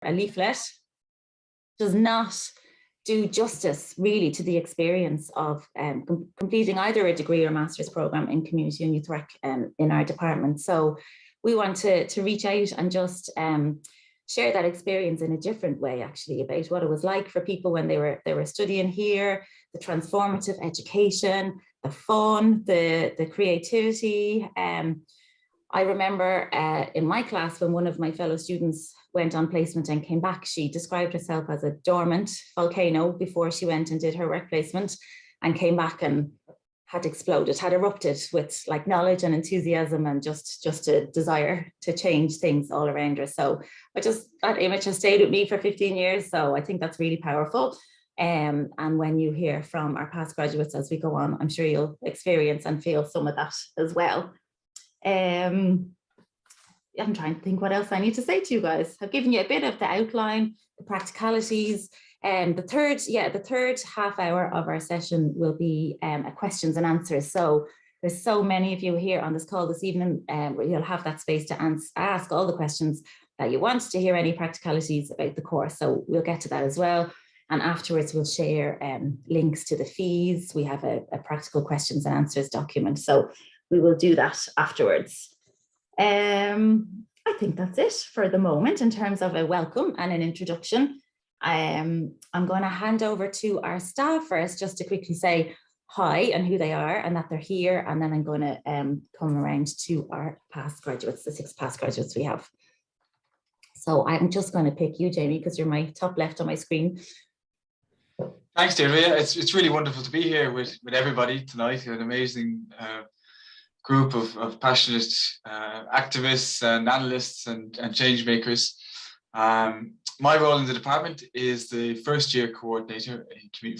a leaflet does not do justice really to the experience of completing either a degree or master's program in community and youth work in our department. So we want to reach out and just share that experience in a different way, actually, about what it was like for people when they were studying here, the transformative education, the fun, the creativity. I remember in my class when one of my fellow students went on placement and came back, she described herself as a dormant volcano before she went and did her work placement, and came back and had exploded, had erupted with like knowledge and enthusiasm and just a desire to change things all around her. So that image has stayed with me for 15 years. So I think that's really powerful. And when you hear from our past graduates as we go on, I'm sure you'll experience and feel some of that as well. I'm trying to think what else I need to say to you guys. I've given you a bit of the outline, the practicalities. The third half hour of our session will be a questions and answers. So there's so many of you here on this call this evening, where you'll have that space to ask all the questions that you want, to hear any practicalities about the course. So we'll get to that as well. And afterwards we'll share links to the fees. We have a practical questions and answers document. So we will do that afterwards. I think that's it for the moment in terms of a welcome and an introduction. I'm going to hand over to our staff first, just to quickly say hi and who they are and that they're here. And then I'm going to come around to our past graduates, the 6 past graduates we have. So I'm just going to pick you, Jayne, because you're my top left on my screen. Thanks, Deirdre. It's really wonderful to be here with everybody tonight. An amazing group of passionate activists and analysts and change makers. My role in the department is the first year coordinator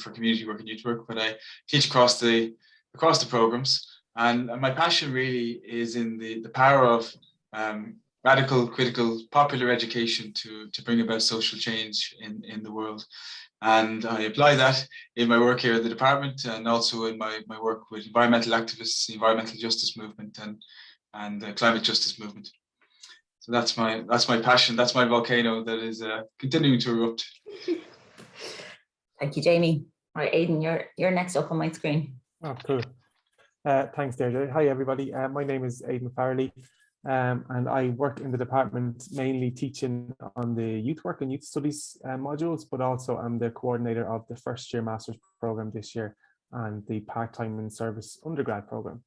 for community work and youth work, but I teach across the programs. And my passion really is in the power of radical, critical, popular education to bring about social change in the world. And I apply that in my work here at the department, and also in my work with environmental activists, the environmental justice movement and the climate justice movement. So that's my passion. That's my volcano that is continuing to erupt. Thank you, Jayne. All right, Aidan, you're next up on my screen. Oh, cool. Thanks, Deirdre. Hi, everybody. My name is Aidan Farrelly, and I work in the department mainly teaching on the youth work and youth studies modules, but also I'm the coordinator of the first year master's program this year and the part-time in service undergrad program.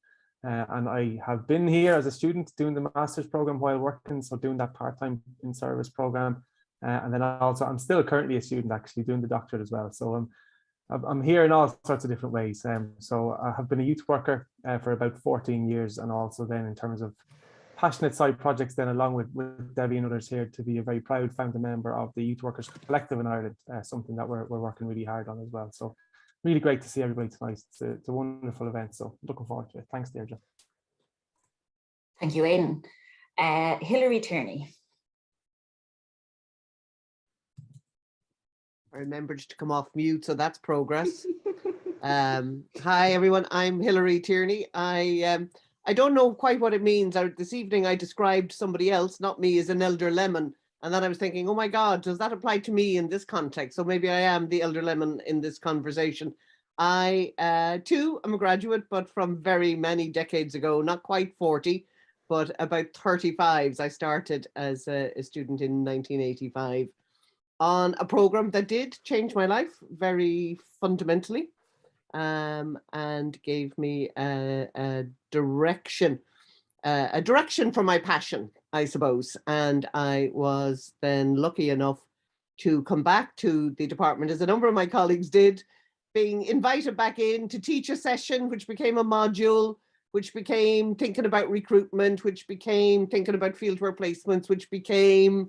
And I have been here as a student doing the master's program while working, so doing that part-time in service program. And then also I'm still currently a student actually doing the doctorate as well. So I'm here in all sorts of different ways. So I have been a youth worker for about 14 years, and also then in terms of passionate side projects then along with Debbie and others here to be a very proud founder member of the Youth Workers Collective in Ireland, something that we're working really hard on as well. So really great to see everybody tonight. It's a wonderful event, so looking forward to it. Thanks, Deirdre. Thank you, Aidan. Hilary Tierney. I remembered to come off mute, so that's progress. Hi, everyone. I'm Hilary Tierney. I don't know quite what it means. This evening I described somebody else, not me, as an elder lemon. And then I was thinking, oh my God, does that apply to me in this context? So maybe I am the elder lemon in this conversation. I, too, am a graduate, but from very many decades ago, not quite 40, but about 35. I started as a student in 1985 on a program that did change my life very fundamentally. And gave me a direction for my passion, I suppose. And I was then lucky enough to come back to the department, as a number of my colleagues did, being invited back in to teach a session, which became a module, which became thinking about recruitment, which became thinking about fieldwork placements, which became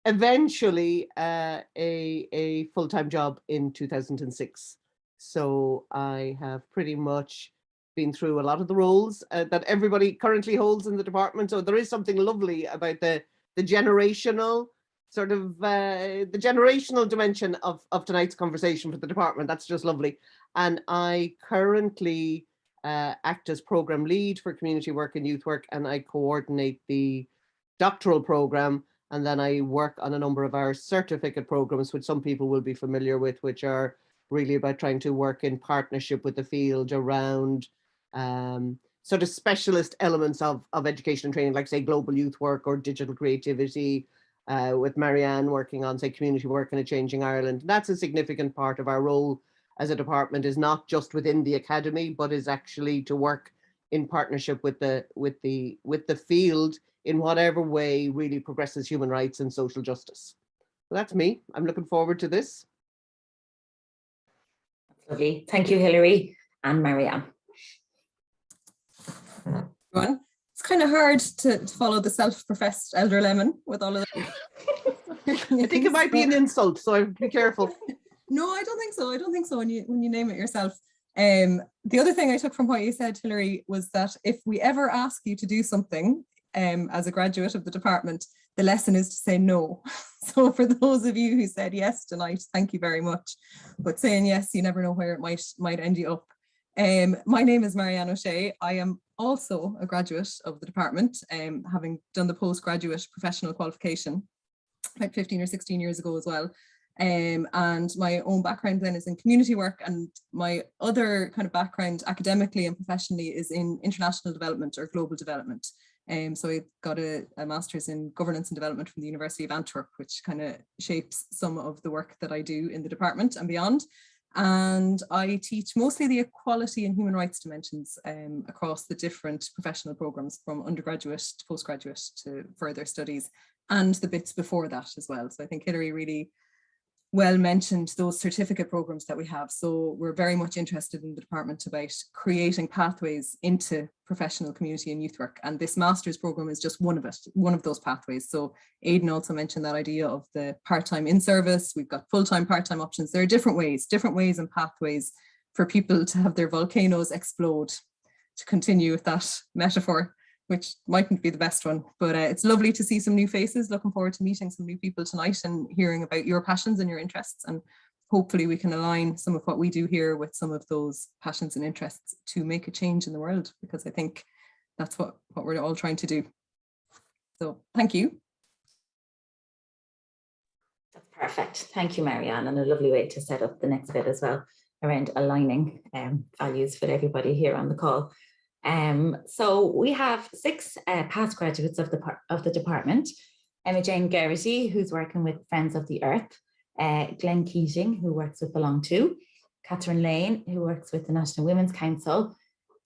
eventually a full-time job in 2006. So I have pretty much been through a lot of the roles that everybody currently holds in the department. So there is something lovely about the generational sort of the generational dimension of tonight's conversation for the department. That's just lovely. And I currently act as program lead for community work and youth work, and I coordinate the doctoral program. And then I work on a number of our certificate programs, which some people will be familiar with, which are really about trying to work in partnership with the field around sort of specialist elements of education and training, like say global youth work or digital creativity, with Marianne working on say community work in a changing Ireland. That's a significant part of our role as a department, is not just within the academy, but is actually to work in partnership with the field in whatever way really progresses human rights and social justice. So that's me. I'm looking forward to this. Lovely. Thank you, Hilary and Marianne. It's kind of hard to follow the self-professed elder lemon with all of that. I think it might be an insult, so I'd be careful. No, I don't think so. I don't think so when you name it yourself. The other thing I took from what you said, Hilary, was that if we ever ask you to do something as a graduate of the department, the lesson is to say no. So for those of you who said yes tonight, thank you very much. But saying yes, you never know where it might end you up. My name is Marianne O'Shea. I am also a graduate of the department, having done the postgraduate professional qualification like 15 or 16 years ago as well. And my own background then is in community work, and my other kind of background academically and professionally is in international development or global development. So I got a master's in governance and development from the University of Antwerp, which kind of shapes some of the work that I do in the department and beyond. And I teach mostly the equality and human rights dimensions across the different professional programs, from undergraduate to postgraduate to further studies, and the bits before that as well. So I think Hilary really well mentioned those certificate programs that we have. So we're very much interested in the department about creating pathways into professional community and youth work. And this master's program is just one of those pathways. So Aidan also mentioned that idea of the part-time in-service. We've got full-time, part-time options. There are different ways and pathways for people to have their volcanoes explode, to continue with that metaphor, which mightn't be the best one, but it's lovely to see some new faces. Looking forward to meeting some new people tonight and hearing about your passions and your interests, and hopefully we can align some of what we do here with some of those passions and interests to make a change in the world, because I think that's what we're all trying to do. So thank you. That's perfect. Thank you, Marianne, and a lovely way to set up the next bit as well around aligning values for everybody here on the call. So we have 6 past graduates of the department: Jayne Geraghty, who's working with Friends of the Earth, Glenn Keating, who works with Belong To, Catherine Lane, who works with the National Women's Council,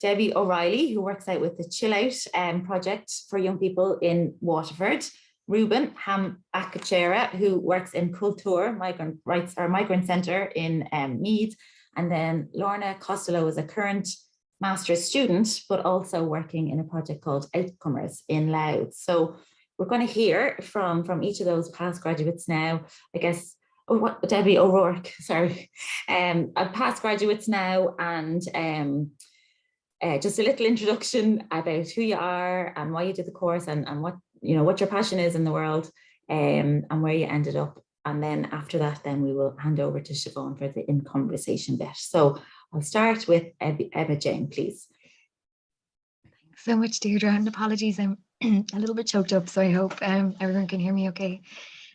Debbie O'Reilly, who works out with the ChillOut project for young people in Waterford, Ruben Hambakachere, who works in Cultur, migrant centre in Meath, and then Lorna Costello is a current master's student, but also working in a project called Outcomers in Louth. So we're going to hear from each of those past graduates now, I guess. Debbie O'Rourke, sorry, past graduates now, and just a little introduction about who you are and why you did the course, and what your passion is in the world, and where you ended up. And then after that, then we will hand over to Siobhan for the in conversation bit. So I'll start with Jayne, please. Thanks so much, Deirdre, and apologies, I'm a little bit choked up, so I hope everyone can hear me okay.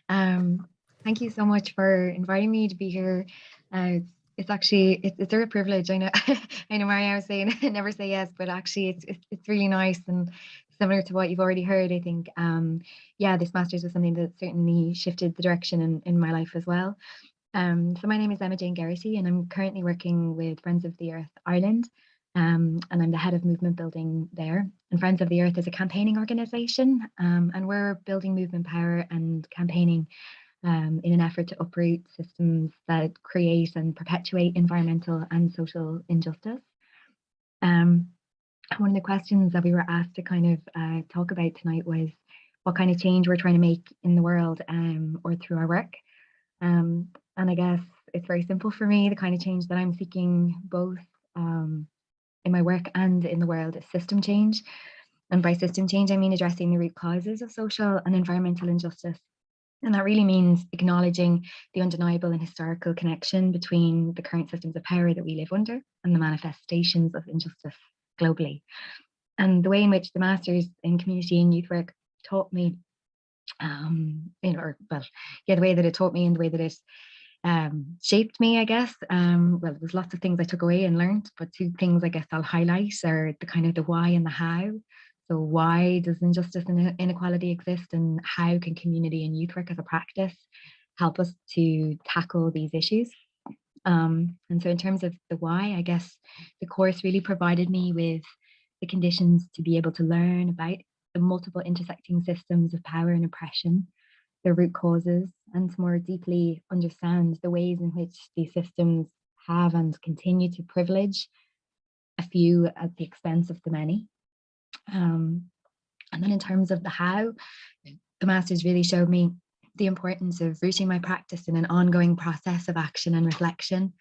Thank you so much for inviting me to be here. It's a real privilege. I know Maria was saying never say yes, but actually it's really nice, and similar to what you've already heard, I think. Yeah, this master's was something that certainly shifted the direction in my life as well. So my name is Jayne Geraghty, and I'm currently working with Friends of the Earth Ireland, and I'm the head of movement building there. And Friends of the Earth is a campaigning organisation, and we're building movement power and campaigning in an effort to uproot systems that create and perpetuate environmental and social injustice. One of the questions that we were asked to kind of talk about tonight was what kind of change we're trying to make in the world, or through our work. And I guess it's very simple for me. The kind of change that I'm seeking, both in my work and in the world, is system change. And by system change, I mean addressing the root causes of social and environmental injustice. And that really means acknowledging the undeniable and historical connection between the current systems of power that we live under and the manifestations of injustice globally. And the way in which the Masters in Community and Youth Work taught me or well, yeah, the way that it taught me and the way that it shaped me, I guess. Well, there's lots of things I took away and learned, but two things I guess I'll highlight are the kind of the why and the how. So why does injustice and inequality exist, and how can community and youth work as a practice help us to tackle these issues? And so in terms of the why, I guess the course really provided me with the conditions to be able to learn about the multiple intersecting systems of power and oppression, their root causes, and to more deeply understand the ways in which these systems have and continue to privilege a few at the expense of the many. And then in terms of the how, the Masters really showed me the importance of rooting my practice in an ongoing process of action and reflection,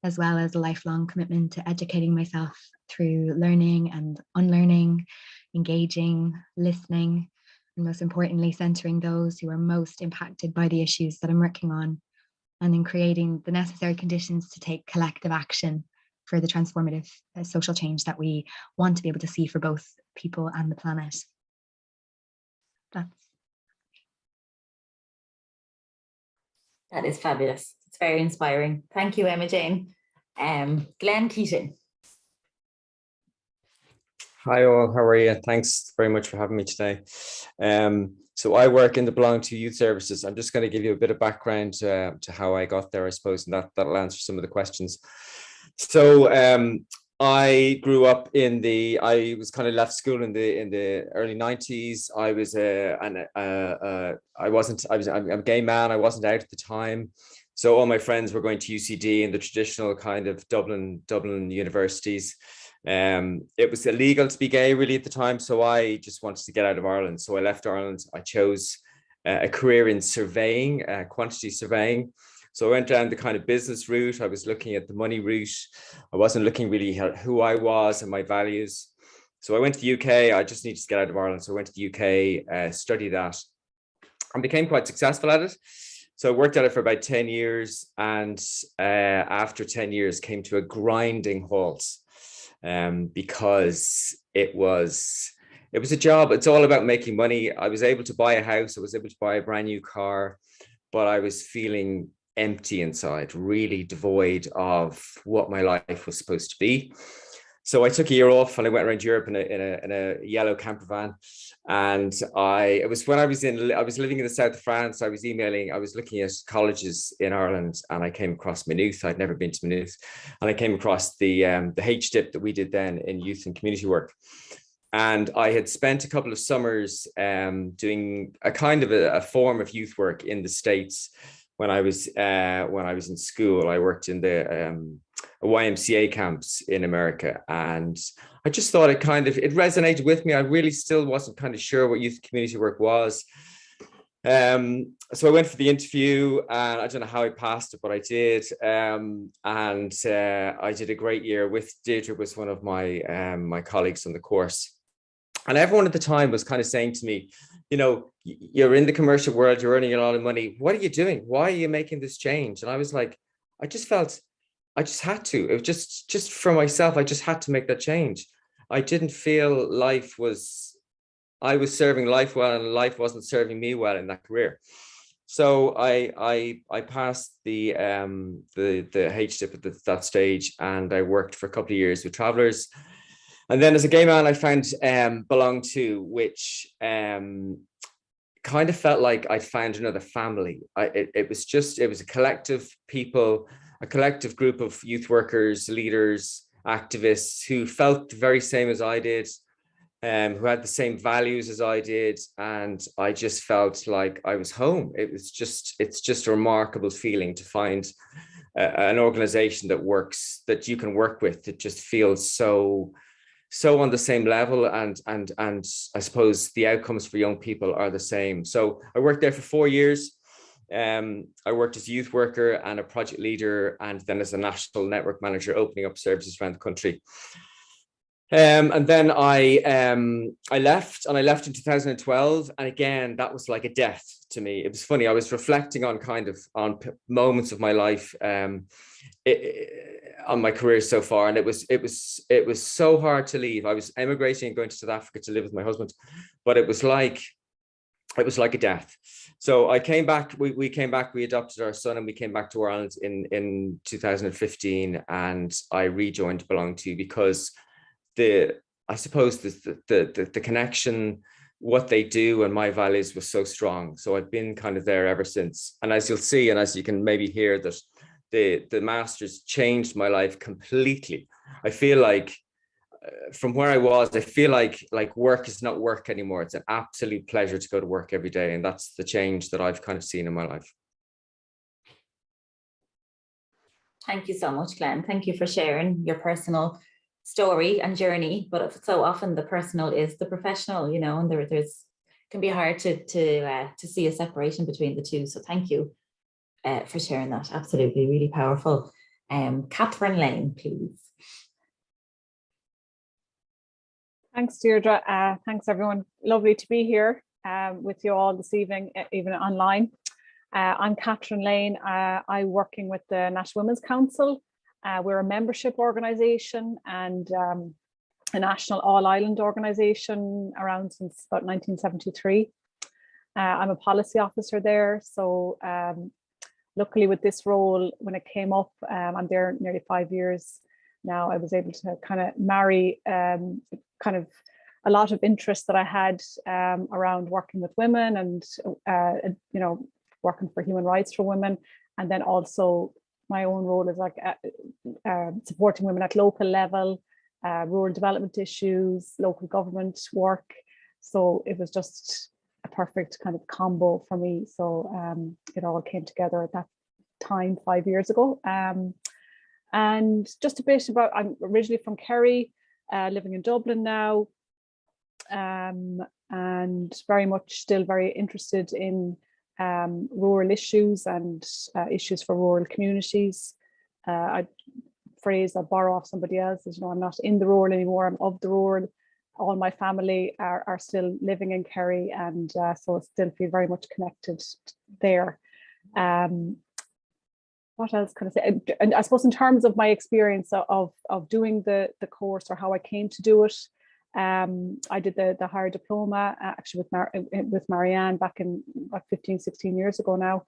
as well as a lifelong commitment to educating myself through learning and unlearning, engaging, listening, and most importantly, centering those who are most impacted by the issues that I'm working on, and in creating the necessary conditions to take collective action for the transformative social change that we want to be able to see for both people and the planet. That is fabulous. It's very inspiring. Thank you, Emma-Jayne. Glenn Keating. Hi all, how are you? Thanks very much for having me today. So I work in the Belong to Youth Services. I'm just going to give you a bit of background to how I got there, I suppose, and that'll answer some of the questions. So I grew up I was kind of left school in the early 90s. I'm a gay man. I wasn't out at the time. So all my friends were going to UCD and the traditional kind of Dublin universities. It was illegal to be gay really at the time. So I just wanted to get out of Ireland. So I left Ireland. I chose a career in surveying, quantity surveying. So I went down the kind of business route. I was looking at the money route. I wasn't looking really at who I was and my values. So I went to the UK. I just needed to get out of Ireland. So I went to the UK, studied that, and became quite successful at it. So I worked at it for about 10 years. And after 10 years came to a grinding halt because it was a job. It's all about making money. I was able to buy a house. I was able to buy a brand new car, but I was feeling empty inside, really devoid of what my life was supposed to be. So I took a year off and I went around Europe in a yellow camper van. And I was living in the south of France. I was looking at colleges in Ireland, and I came across Meath. I'd never been to Meath, and I came across the HDIP that we did then in youth and community work. And I had spent a couple of summers doing a kind of a form of youth work in the States. When I was in school, I worked in the YMCA camps in America, and I just thought it resonated with me. I really still wasn't kind of sure what youth community work was. So I went for the interview, and I don't know how I passed it, but I did. And I did a great year with Deirdre, was one of my colleagues on the course. And everyone at the time was kind of saying to me, you know, you're in the commercial world, you're earning a lot of money. What are you doing? Why are you making this change? And I was like, I just had to. It was just for myself. I just had to make that change. I didn't feel I was serving life well, and life wasn't serving me well in that career. So I passed the HDIP at that stage, and I worked for a couple of years with Travellers. And then as a gay man, I found Belong To, which kind of felt like I'd found another family. It was a collective people, a collective group of youth workers, leaders, activists who felt the very same as I did, who had the same values as I did. And I just felt like I was home. It's just a remarkable feeling to find an organization that you can work with, that just feels so on the same level, and I suppose the outcomes for young people are the same. So I worked there for 4 years. I worked as a youth worker and a project leader, and then as a national network manager, opening up services around the country. And then I left in 2012, and again that was like a death to me. It was funny. I was reflecting on moments of my life, on my career so far, and it was so hard to leave. I was emigrating and going to South Africa to live with my husband, but it was like it was like a death. So I came back, we came back, we adopted our son and we came back to Ireland in 2015, and I rejoined Belong To because I suppose the connection, what they do and my values was so strong. So I've been kind of there ever since. And as you'll see, and as you can maybe hear, that the Masters changed my life completely. I feel like from where I was, I feel like work is not work anymore. It's an absolute pleasure to go to work every day. And that's the change that I've kind of seen in my life. Thank you so much, Glenn. Thank you for sharing your personal story and journey. But so often the personal is the professional, you know, and there's can be hard to see a separation between the two. So thank you for sharing that. Absolutely, really powerful. Catherine Lane, please. Thanks, Deirdre. Thanks, everyone. Lovely to be here with you all this evening, even online. I'm Catherine Lane. I'm working with the National Women's Council. We're a membership organisation and a national all-island organisation around since about 1973. I'm a policy officer there. So luckily with this role, when it came up, I'm there nearly 5 years now. I was able to kind of marry kind of a lot of interest that I had around working with women and, you know, working for human rights for women. And then also my own role is like supporting women at local level, rural development issues, local government work. So it was just a perfect kind of combo for me. So it all came together at that time 5 years ago. And just a bit about, I'm originally from Kerry, living in Dublin now, and very much still very interested in rural issues and issues for rural communities. I borrow off somebody else, you know, I'm not in the rural anymore, I'm of the rural. All my family are still living in Kerry, and so I still feel very much connected there. What else can I say? And I suppose in terms of my experience of doing the course, or how I came to do it, I did the higher diploma actually with Marianne back in about 15, 16 years ago now.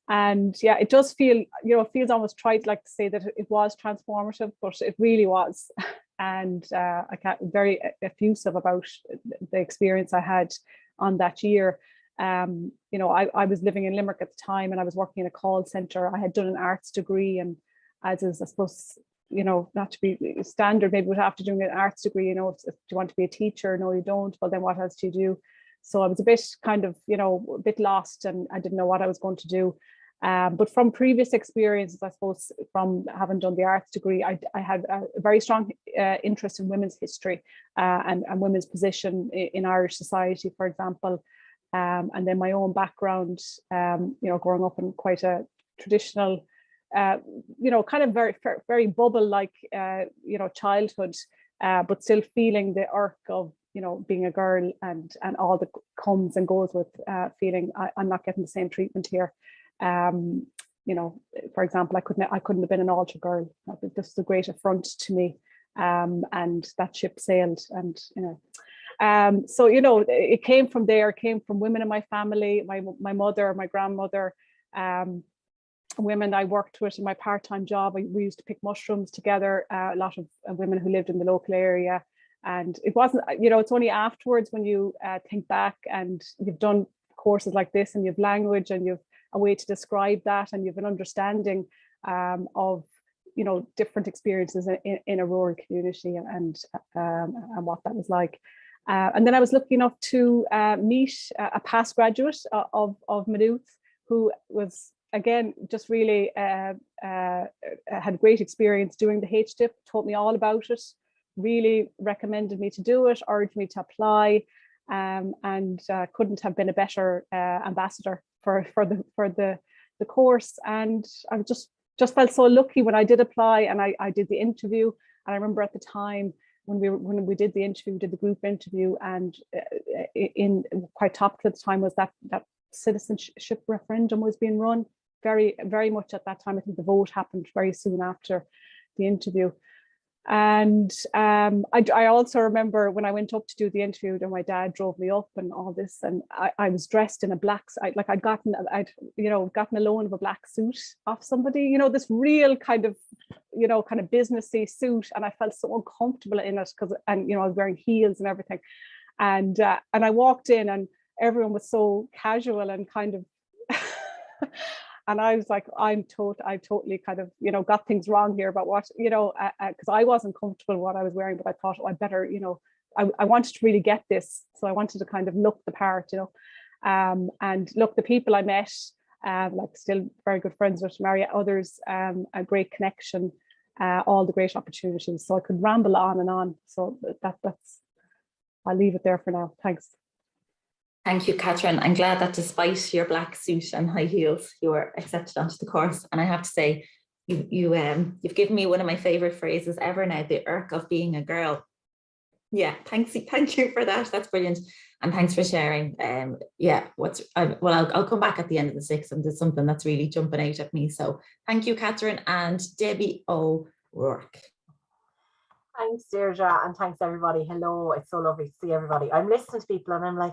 And yeah, it does feel, you know, it feels almost trite like to say that it was transformative, but it really was. And I got very effusive about the experience I had on that year. You know, I was living in Limerick at the time, and I was working in a call centre. I had done an arts degree, and as is, I suppose, you know, not to be standard, maybe we'd have to do an arts degree, you know, if you want to be a teacher, no, you don't. Well, then what else do you do? So I was a bit kind of, you know, a bit lost, and I didn't know what I was going to do. But from previous experiences, I suppose, from having done the arts degree, I had a very strong interest in women's history and women's position in Irish society, for example. And then my own background, you know, growing up in quite a traditional, you know, kind of very bubble-like, you know, childhood, but still feeling the irk of, you know, being a girl and all that comes and goes with feeling I'm not getting the same treatment here. You know, for example, I couldn't have been an altar girl. This is a great affront to me, and that ship sailed. And you know, so you know, it came from there. It came from women in my family, my mother, my grandmother, women I worked with in my part-time job. We used to pick mushrooms together. A lot of women who lived in the local area. And it wasn't, you know, it's only afterwards when you think back and you've done courses like this, and you've language, and you've a way to describe that, and you've an understanding of, you know, different experiences in a rural community, and what that was like. And then I was lucky enough to meet a past graduate of Louth, who was, again, just really had great experience doing the HDIP, taught me all about it, really recommended me to do it, urged me to apply, and couldn't have been a better ambassador for the course. And I just felt so lucky when I did apply, and I did the interview. And I remember at the time when we did the interview, we did the group interview, and in quite topical at the time was that citizenship referendum was being run very, very much at that time. I think the vote happened very soon after the interview. And I also remember when I went up to do the interview, and my dad drove me up and all this, and I was dressed in a black, I'd gotten a loan of a black suit off somebody, this real kind of businessy suit, and I felt so uncomfortable in it I was wearing heels and everything, and I walked in and everyone was so casual and kind of and I was like, I totally kind of, got things wrong here about what, because I wasn't comfortable with what I was wearing, but I thought, I better, I wanted to really get this. So I wanted to kind of look the part, and look, the people I met, like still very good friends with Maria, others, a great connection, all the great opportunities. So I could ramble on and on. So that's, I'll leave it there for now. Thanks. Thank you, Catherine. I'm glad that despite your black suit and high heels, you were accepted onto the course. And I have to say, you've given me one of my favorite phrases ever now, the irk of being a girl. Yeah, thank you for that. That's brilliant. And thanks for sharing. I'll come back at the end of the 6 and there's something that's really jumping out at me. So thank you, Catherine and Debbie O'Rourke. Thanks, Deirdre, and thanks everybody. Hello, it's so lovely to see everybody. I'm listening to people and I'm like,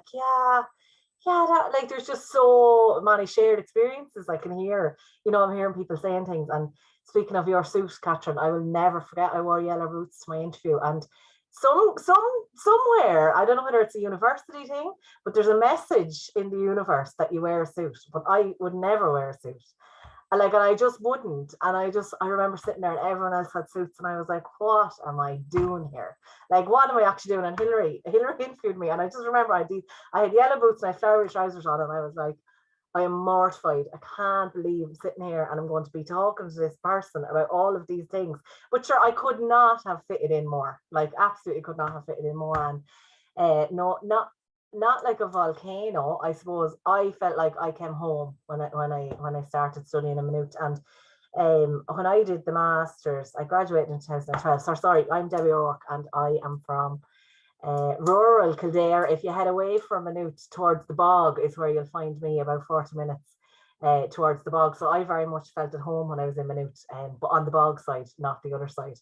like there's just so many shared experiences I can hear. I'm hearing people saying things. And speaking of your suit, Catherine, I will never forget I wore yellow boots to my interview, and somewhere, I don't know whether it's a university thing, but there's a message in the universe that you wear a suit, but I would never wear a suit. And I just wouldn't. And I remember sitting there and everyone else had suits and I was like, what am I doing here? Like, what am I actually doing? And Hillary interviewed me, and I just remember I had yellow boots and I had flowery trousers on, and I was like, I am mortified. I can't believe I'm sitting here and I'm going to be talking to this person about all of these things. But sure, I could not have fitted in more. Like, absolutely could not have fitted in more. And not like a volcano. I suppose I felt like I came home when I started studying in Maynooth. And when I did the masters, I graduated in 2012. So sorry, I'm Debbie O'Rourke and I am from rural Kildare. If you head away from Maynooth towards the bog is where you'll find me, about 40 minutes towards the bog. So I very much felt at home when I was in Maynooth, but on the bog side, not the other side.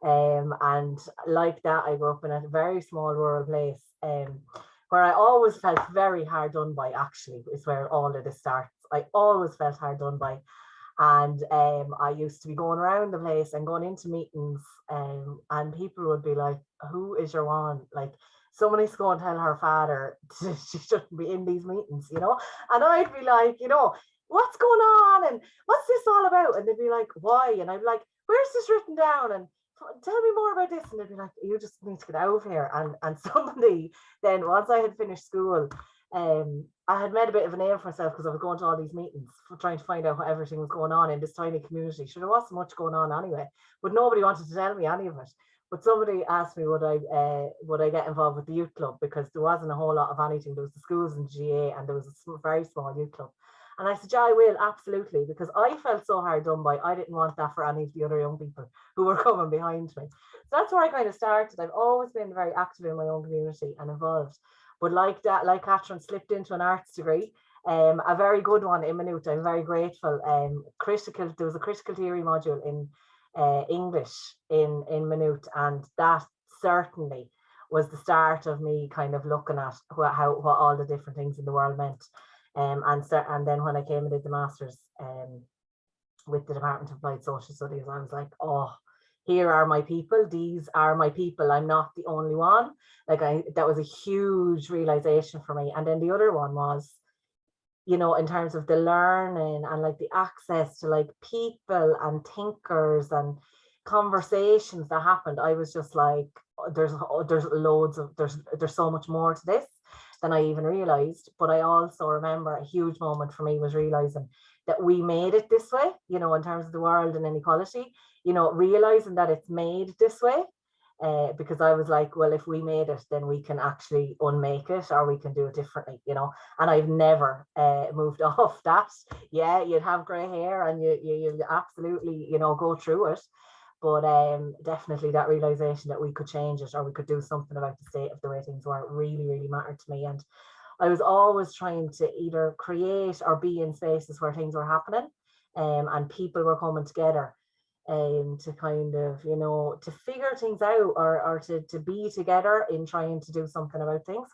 And like that, I grew up in a very small rural place, where I always felt very hard done by, actually, is where all of this starts. I always felt hard done by. And I used to be going around the place and going into meetings, and people would be like, who is your one? Like, somebody's going to tell her father she shouldn't be in these meetings, And I'd be like, what's going on? And what's this all about? And they'd be like, why? And I'd be like, where's this written down? And tell me more about this. And they'd be like, you just need to get out of here. And somebody then, once I had finished school, I had made a bit of a name for myself because I was going to all these meetings for trying to find out what everything was going on in this tiny community. Sure, there wasn't much going on anyway, but nobody wanted to tell me any of it. But somebody asked me would I get involved with the youth club, because there wasn't a whole lot of anything. There was the schools in GA and there was a very small youth club. And I said, yeah, I will, absolutely, because I felt so hard done by. I didn't want that for any of the other young people who were coming behind me. So that's where I kind of started. I've always been very active in my own community and involved. But like that, like Catherine, slipped into an arts degree, a very good one in Maynooth. I'm very grateful. There was a critical theory module in English in Maynooth, and that certainly was the start of me kind of looking at what all the different things in the world meant. And then when I came and did the masters with the Department of Applied Social Studies, I was like, oh, here are my people. These are my people. I'm not the only one. That was a huge realization for me. And then the other one was, in terms of the learning and like the access to like people and thinkers and conversations that happened, I was just like, there's so much more to this than I even realized. But I also remember a huge moment for me was realizing that we made it this way, in terms of the world and inequality, realizing that it's made this way, because I was like, well, if we made it, then we can actually unmake it, or we can do it differently, and I've never moved off that. Yeah, you'd have gray hair and you absolutely, go through it. But definitely that realization that we could change it, or we could do something about the state of the way things were, really, really mattered to me. And I was always trying to either create or be in spaces where things were happening, and people were coming together. to kind of, you know, to figure things out, or to be together in trying to do something about things.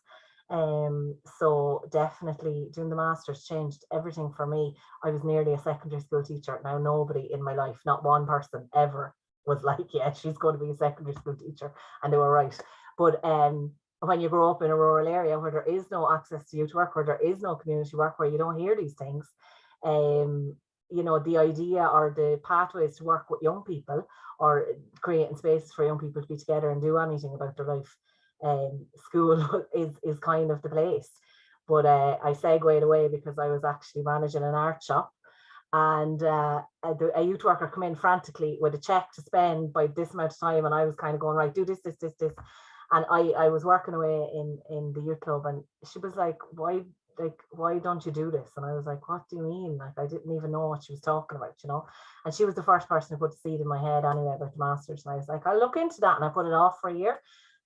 So definitely doing the masters changed everything for me. I was nearly a secondary school teacher. Now nobody in my life, not one person ever, was like, yeah, she's going to be a secondary school teacher, and they were right. But when you grow up in a rural area where there is no access to youth work, where there is no community work, where you don't hear these things, you know, the idea or the pathways to work with young people, or creating spaces for young people to be together and do anything about their life, school is kind of the place. But I segued away because I was actually managing an art shop, and a youth worker come in frantically with a check to spend by this amount of time, and I was kind of going, right, do this, and I was working away in the youth club, and she was like, why don't you do this? And I was like, what do you mean? Like, I didn't even know what she was talking about, you know. And she was the first person to put the seed in my head anyway about the masters, and I was like, I'll look into that, and I put it off for a year.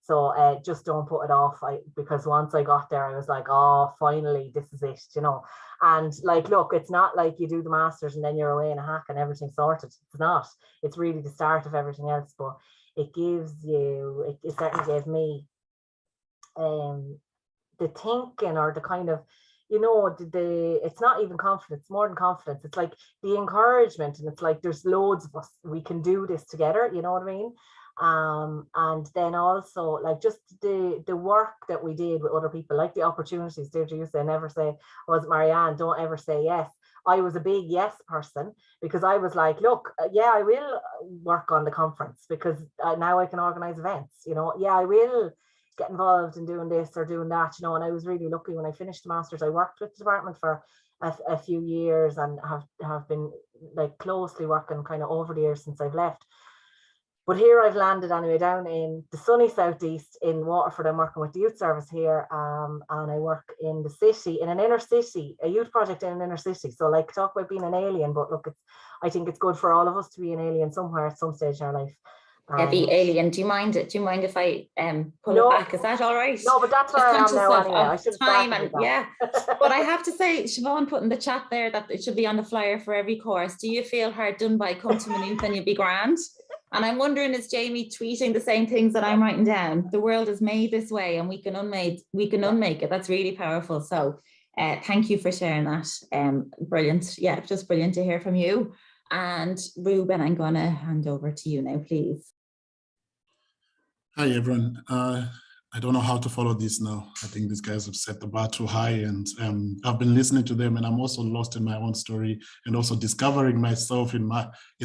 So just don't put it off, because once I got there, I was like, oh, finally, this is it, you know. And like, look, it's not like you do the masters and then you're away in a hack and everything's sorted. It's not. It's really the start of everything else. But it gives you, it certainly gave me the thinking, or the kind of, you know, it's not even confidence, more than confidence. It's like the encouragement, and it's like, there's loads of us, we can do this together, you know what I mean? And then also, like, just the work that we did with other people, like the opportunities. Deirdre, you say never say, was it Marianne, don't ever say yes. I was a big yes person, because I was like, look, yeah, I will work on the conference, because now I can organize events, you know. Yeah, I will get involved in doing this or doing that, you know. And I was really lucky when I finished the masters. I worked with the department for a few years, and have been like closely working kind of over the years since I've left. But here I've landed anyway down in the sunny southeast in Waterford. I'm working with the youth service here, and I work in the city, in an inner city, a youth project in an inner city. So like, talk about being an alien, but look, I think it's good for all of us to be an alien somewhere at some stage in our life. Be alien. Do you mind it? Do you mind if I pull it back? Is that all right? No, but that's where I am now anyway. I should time and yeah. But I have to say, Siobhan put in the chat there that it should be on the flyer for every course. Do you feel hard done by? Come to Meath and you'll be grand. And I'm wondering, is Jamie tweeting the same things that I'm writing down? The world is made this way, and we can unmake it. That's really powerful. So thank you for sharing that. Brilliant. Yeah, just brilliant to hear from you. And Ruben, I'm going to hand over to you now, please. Hi, everyone. I don't know how to follow this now. I think these guys have set the bar too high, and I've been listening to them, and I'm also lost in my own story, and also discovering myself in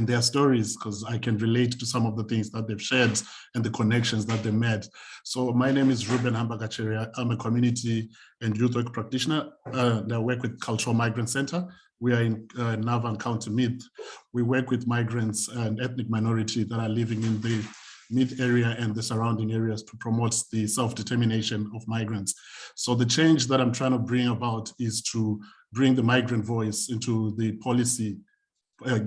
their stories, because I can relate to some of the things that they've shared and the connections that they made. So my name is Ruben Hambakachere. I'm a community and youth work practitioner that I work with Cultural Migrant Center. We are in Navan County, Meath. We work with migrants and ethnic minority that are living in the Meath area and the surrounding areas to promote the self-determination of migrants. So the change that I'm trying to bring about is to bring the migrant voice into the policy,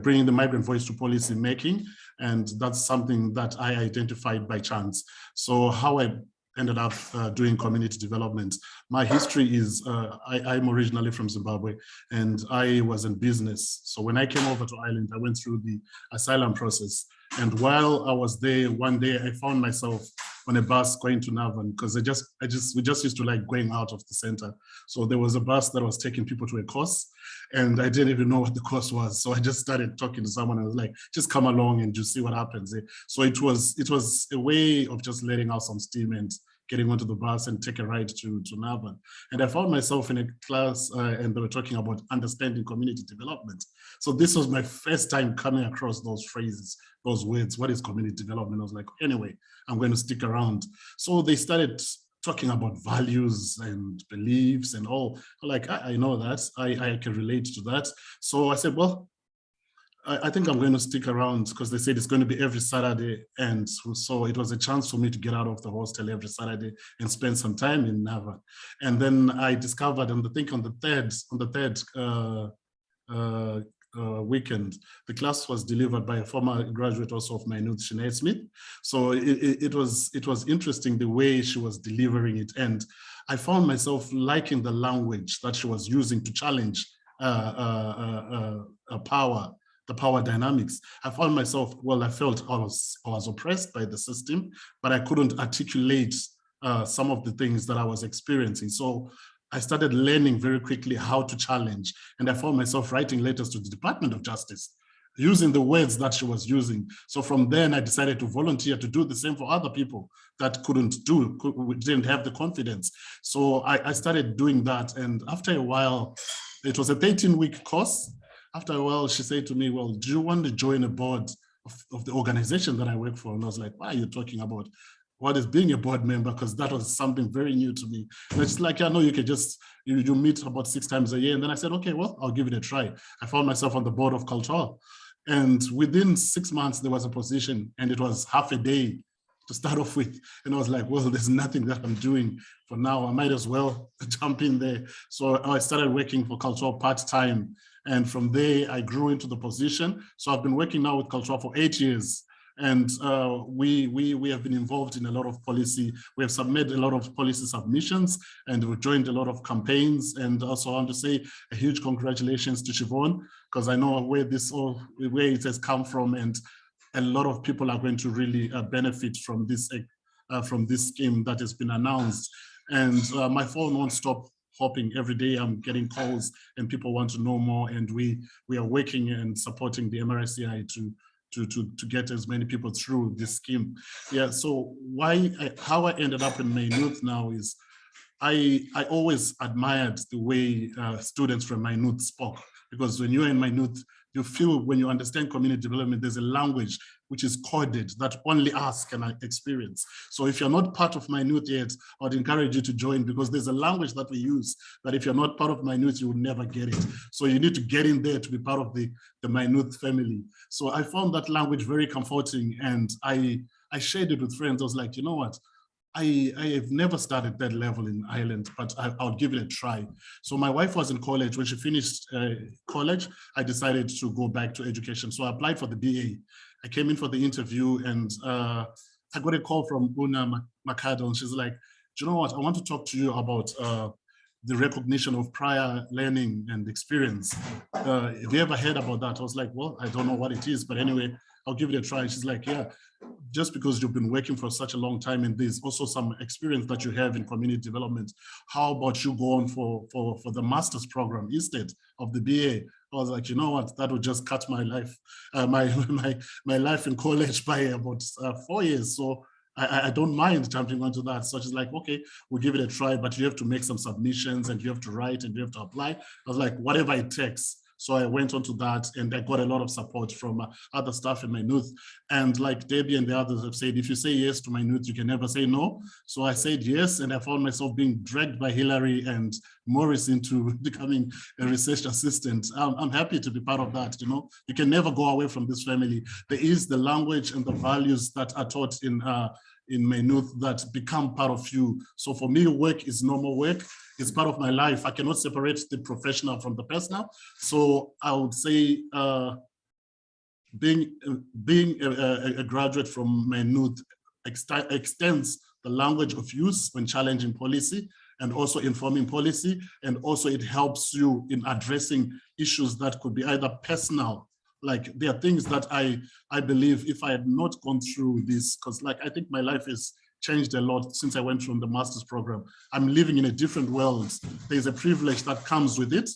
bringing the migrant voice to policy making. And that's something that I identified by chance. So how I ended up doing community development. My history is, I'm originally from Zimbabwe, and I was in business. So when I came over to Ireland, I went through the asylum process. And while I was there, one day I found myself on a bus going to Navan, because we just used to like going out of the center. So there was a bus that was taking people to a course, and I didn't even know what the course was. So I just started talking to someone, and I was like, just come along and just see what happens. So it was a way of just letting out some steam and getting onto the bus and take a ride to Navan. And I found myself in a class and they were talking about understanding community development. So this was my first time coming across those phrases, those words. What is community development? I was like, anyway, I'm going to stick around. So they started talking about values and beliefs and all. Like, I know that, I can relate to that. So I said, well, I think I'm going to stick around, because they said it's going to be every Saturday. And so it was a chance for me to get out of the hostel every Saturday and spend some time in Navan. And then I discovered, and I think on the third weekend, the class was delivered by a former graduate also of my Louth, Sinead Smith. So it was interesting the way she was delivering it. And I found myself liking the language that she was using to challenge a power the power dynamics. I found myself, well, I felt I was oppressed by the system, but I couldn't articulate some of the things that I was experiencing. So I started learning very quickly how to challenge. And I found myself writing letters to the Department of Justice, using the words that she was using. So from then I decided to volunteer to do the same for other people that didn't have the confidence. So I started doing that. And after a while, it was a 13-week course. After a while, she said to me, well, do you want to join a board of the organization that I work for? And I was like, what are you talking about? What is being a board member? Because that was something very new to me. And it's like, yeah, no, you can just, you meet about 6 times a year. And then I said, okay, well, I'll give it a try. I found myself on the board of Cultur. And within 6 months, there was a position, and it was half a day to start off with. And I was like, well, there's nothing that I'm doing for now. I might as well jump in there. So I started working for Cultur part-time. And from there, I grew into the position. So I've been working now with Cultur for 8 years. And we have been involved in a lot of policy. We have submitted a lot of policy submissions, and we've joined a lot of campaigns. And also I want to say a huge congratulations to Siobhan, because I know where it has come from, and a lot of people are going to really benefit from this scheme that has been announced. And my phone won't stop hopping every day. I'm getting calls, and people want to know more. And we are working and supporting the MRSCI to get as many people through this scheme. Yeah, so how I ended up in Meath now is I always admired the way students from Meath spoke, because when you're in Meath, you feel, when you understand community development, there's a language which is coded that only us can experience. So if you're not part of Meath yet, I would encourage you to join, because there's a language that we use that if you're not part of Meath, you will never get it. So you need to get in there to be part of the Meath family. So I found that language very comforting, and I shared it with friends. I was like, you know what? I have never started that level in Ireland, but I'll give it a try. So my wife was in college. When she finished college, I decided to go back to education. So I applied for the BA. I came in for the interview, and I got a call from Hambakachere, and she's like, do you know what? I want to talk to you about the recognition of prior learning and experience. Have you ever heard about that? I was like, well, I don't know what it is, but anyway, I'll give it a try. And she's like, yeah, just because you've been working for such a long time, and there's also some experience that you have in community development, how about you go on for the master's program instead of the BA? I was like, you know what, that would just cut my life, my life in college by about 4 years. So I don't mind jumping onto that. So she's like, okay, we'll give it a try, but you have to make some submissions, and you have to write, and you have to apply. I was like, whatever it takes. So I went on to that, and I got a lot of support from other staff in Meath. And like Debbie and the others have said, if you say yes to Meath, you can never say no. So I said yes, and I found myself being dragged by Hilary and Morris into becoming a research assistant. I'm happy to be part of that. You know, you can never go away from this family. There is the language and the values that are taught in Meath that become part of you. So for me, work is normal work. It's part of my life. I cannot separate the professional from the personal. So I would say being a graduate from Meath extends the language of use when challenging policy and also informing policy. And also it helps you in addressing issues that could be either personal. Like there are things that I believe if I had not gone through this, because like I think my life is changed a lot since I went from the master's program. I'm living in a different world. There's a privilege that comes with it.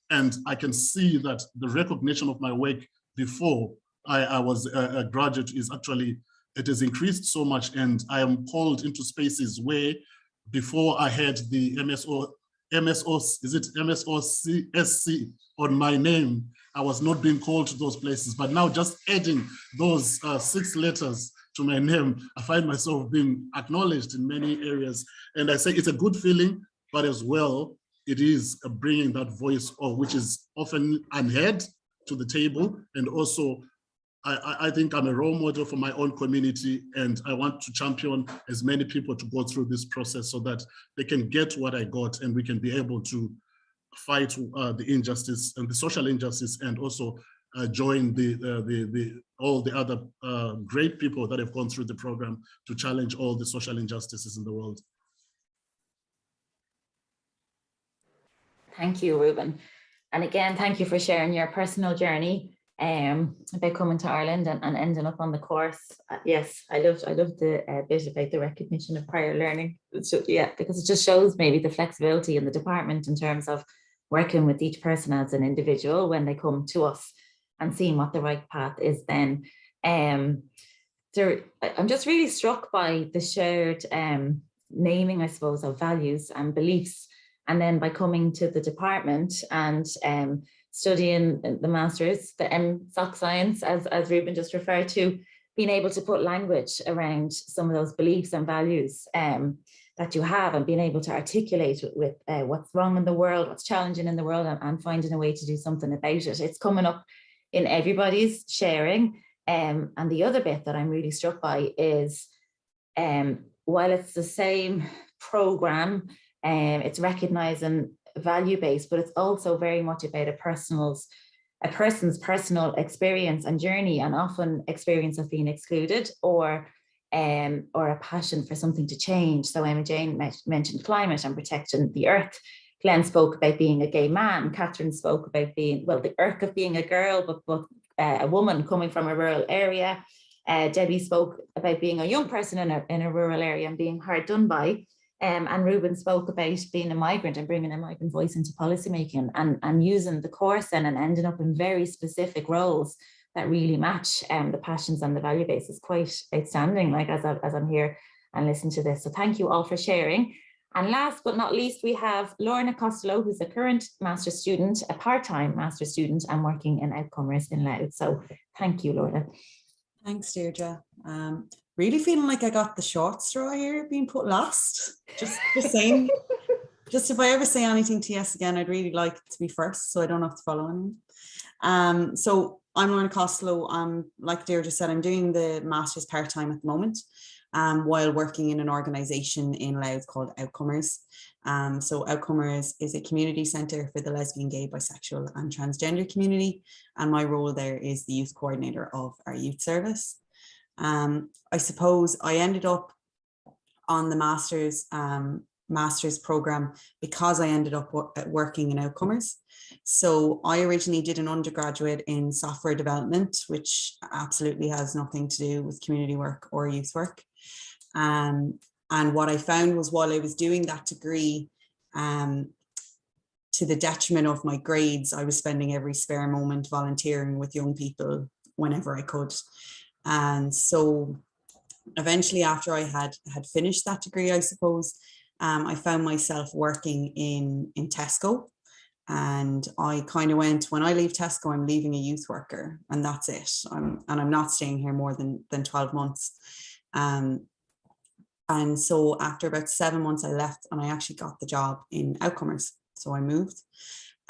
And I can see that the recognition of my work before I was a graduate is actually, it has increased so much. And I am called into spaces where before I had the MSocSc on my name, I was not being called to those places. But now just adding those 6 letters to my name, I find myself being acknowledged in many areas. And I say it's a good feeling, but as well, it is bringing that voice, which is often unheard, to the table. And also, I think I'm a role model for my own community, and I want to champion as many people to go through this process so that they can get what I got, and we can be able to fight the injustice and the social injustice, and also join all the other great people that have gone through the program to challenge all the social injustices in the world. Thank you, Ruben. And again, thank you for sharing your personal journey about coming to Ireland and ending up on the course. Yes, I loved the bit about the recognition of prior learning. Yeah, because it just shows maybe the flexibility in the department in terms of working with each person as an individual when they come to us and seeing what the right path is then. I'm just really struck by the shared naming, I suppose, of values and beliefs. And then by coming to the department and studying the masters, the MSocSc science, as Ruben just referred to, being able to put language around some of those beliefs and values that you have, and being able to articulate with what's wrong in the world, what's challenging in the world, and finding a way to do something about it. It's coming up in everybody's sharing. And the other bit that I'm really struck by is, while it's the same program, it's recognizing value-based, but it's also very much about a person's personal experience and journey, and often experience of being excluded or a passion for something to change. So Jayne mentioned climate and protecting the earth. Glenn spoke about being a gay man. Catherine spoke about being, well, the irk of being a girl, but a woman coming from a rural area. Debbie spoke about being a young person in a rural area and being hard done by. And Ruben spoke about being a migrant and bringing a migrant voice into policymaking and using the course and ending up in very specific roles that really match the passions and the value base. Is quite outstanding, like as I'm here and listen to this. So thank you all for sharing. And last but not least, we have Lorna Costello, who's a current master's student, a part-time master's student, and working in Outcomers in Louth. So thank you, Lorna. Thanks, Deirdre. Really feeling like I got the short straw here, being put last. Just saying. Just if I ever say anything to yes again, I'd really like it to be first, so I don't have to follow anyone. So I'm Lorna Costello. Like Deirdre said, I'm doing the master's part-time at the moment, while working in an organisation in Louth called Outcomers. So Outcomers is a community centre for the lesbian, gay, bisexual and transgender community, and my role there is the youth coordinator of our youth service. I suppose I ended up on the master's programme because I ended up working in Outcomers. So I originally did an undergraduate in software development, which absolutely has nothing to do with community work or youth work. And what I found was, while I was doing that degree, to the detriment of my grades, I was spending every spare moment volunteering with young people whenever I could. And so eventually, after I had finished that degree, I suppose, I found myself working in Tesco. And I kind of went, when I leave Tesco, I'm leaving a youth worker, and that's it. I'm not staying here more than 12 months. And so after about 7 months, I left and I actually got the job in Outcomers. So I moved,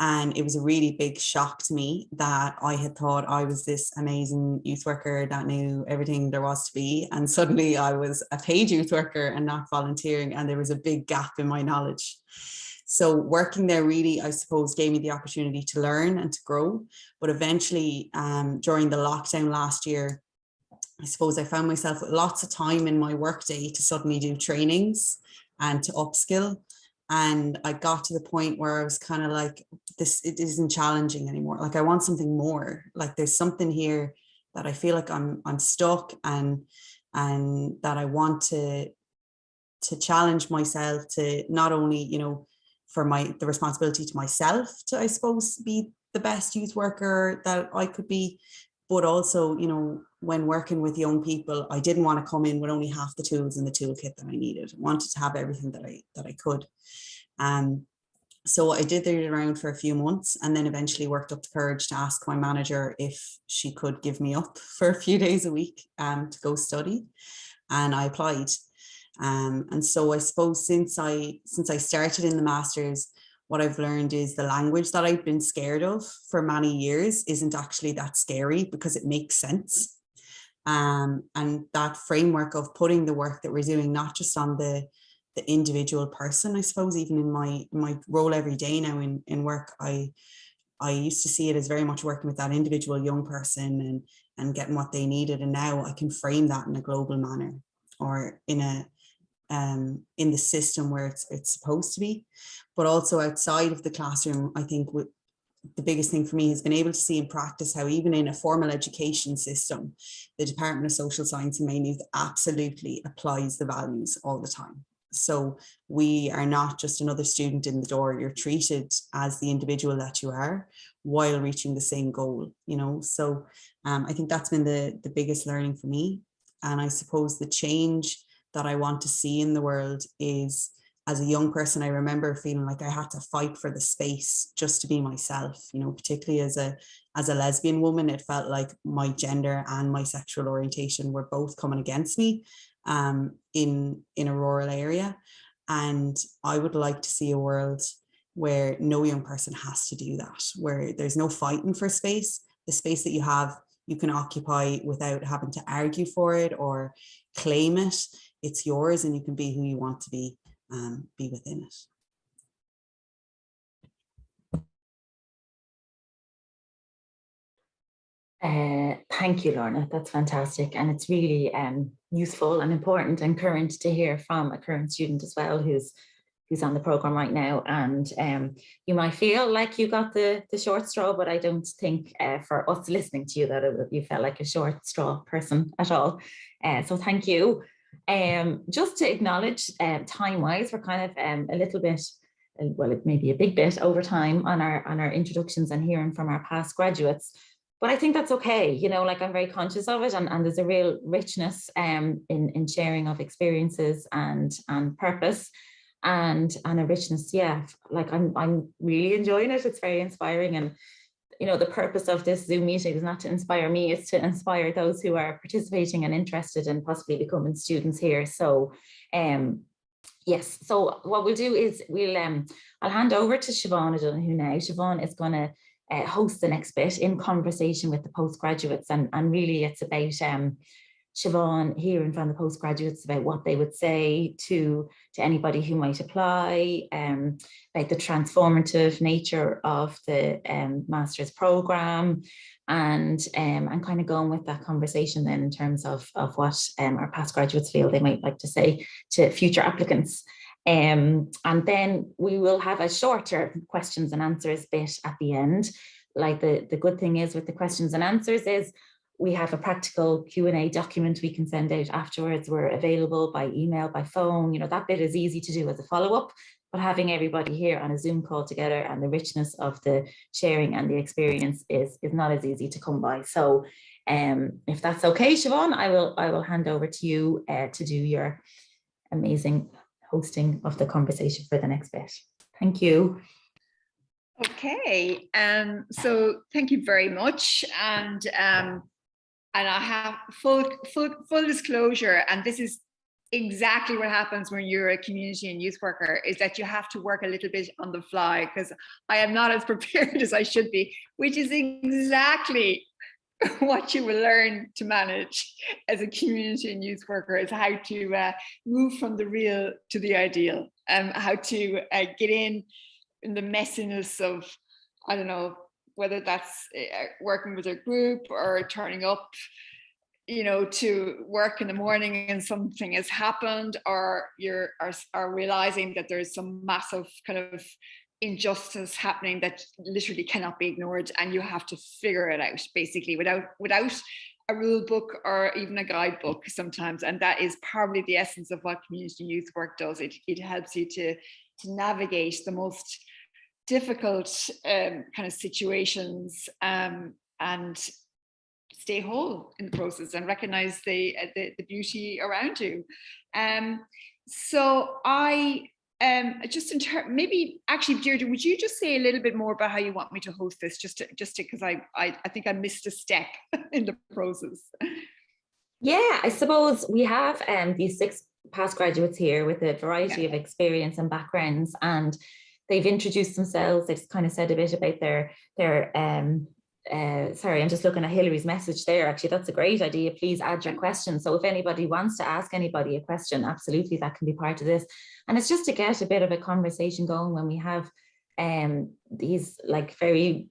and it was a really big shock to me that I had thought I was this amazing youth worker that knew everything there was to be. And suddenly I was a paid youth worker and not volunteering. And there was a big gap in my knowledge. So working there really, I suppose, gave me the opportunity to learn and to grow. But eventually, during the lockdown last year, I suppose I found myself with lots of time in my workday to suddenly do trainings and to upskill. And I got to the point where I was kind of like, it isn't challenging anymore. Like, I want something more. Like, there's something here that I feel like I'm stuck, and that I want to challenge myself to not only, you know, for the responsibility to myself to, I suppose, be the best youth worker that I could be, but also, you know, when working with young people, I didn't want to come in with only half the tools in the toolkit that I needed. I wanted to have everything that I could. So I did it around for a few months, and then eventually worked up the courage to ask my manager if she could give me up for a few days a week to go study, and I applied. And so I suppose since I started in the Masters, what I've learned is the language that I've been scared of for many years isn't actually that scary, because it makes sense. And that framework of putting the work that we're doing, not just on the individual person, I suppose, even in my role every day now in work, I used to see it as very much working with that individual young person and getting what they needed. And now I can frame that in a global manner, or in the system where it's supposed to be. But also outside of the classroom, I think the biggest thing for me has been able to see in practice how even in a formal education system, the Department of Social Science in Meath absolutely applies the values all the time. So we are not just another student in the door, you're treated as the individual that you are while reaching the same goal, you know. So I think that's been the biggest learning for me. And I suppose the change that I want to see in the world is, as a young person, I remember feeling like I had to fight for the space just to be myself, you know, particularly as a lesbian woman. It felt like my gender and my sexual orientation were both coming against me in a rural area. And I would like to see a world where no young person has to do that, where there's no fighting for space. The space that you have, you can occupy without having to argue for it or claim it. It's yours and you can be who you want to be within it. Thank you, Lorna. That's fantastic. And it's really useful and important and current to hear from a current student as well who's on the programme right now. And you might feel like you got the short straw, but I don't think for us listening to you that you felt like a short straw person at all. So thank you. Just to acknowledge time-wise, we're kind of a little bit, well, it may be a big bit over time on our introductions and hearing from our past graduates. But I think that's okay, you know, like I'm very conscious of it, and there's a real richness in sharing of experiences and purpose, and a richness, yeah. Like I'm really enjoying it. It's very inspiring, and you know, the purpose of this Zoom meeting is not to inspire me, it's to inspire those who are participating and interested in possibly becoming students here. So yes, so what we'll do is I'll hand over to Siobhan O'Donoghue now. Siobhan is going to host the next bit in conversation with the postgraduates, and really it's about Siobhan hearing from the postgraduates about what they would say to anybody who might apply, about the transformative nature of the master's programme, and kind of going with that conversation then in terms of what our past graduates feel they might like to say to future applicants. And then we will have a shorter questions and answers bit at the end. Like the good thing is with the questions and answers is we have a practical Q&A document we can send out afterwards. We're available by email, by phone. You know, that bit is easy to do as a follow-up, but having everybody here on a Zoom call together and the richness of the sharing and the experience is not as easy to come by. So if that's okay, Siobhan, I will hand over to you to do your amazing hosting of the conversation for the next bit. Thank you. Okay, so thank you very much, and I have full disclosure, and this is exactly what happens when you're a community and youth worker, is that you have to work a little bit on the fly, because I am not as prepared as I should be, which is exactly what you will learn to manage as a community and youth worker, is how to move from the real to the ideal, how to get in the messiness of, I don't know, whether that's working with a group or turning up, you know, to work in the morning and something has happened, or you're realizing that there's some massive kind of injustice happening that literally cannot be ignored, and you have to figure it out basically without a rule book or even a guidebook sometimes. And that is probably the essence of what community youth work does. It helps you to navigate the most difficult kind of situations and stay whole in the process and recognize the beauty around you. So I just in terms, maybe actually, Deirdre, would you just say a little bit more about how you want me to host this, just because I think I missed a step in the process. Yeah, I suppose we have these 6 past graduates here with a variety of experience and backgrounds, and they've introduced themselves. They've kind of said a bit about their sorry, I'm just looking at Hillary's message there. Actually, that's a great idea. Please add your questions. So if anybody wants to ask anybody a question, absolutely, that can be part of this. And it's just to get a bit of a conversation going when we have these like very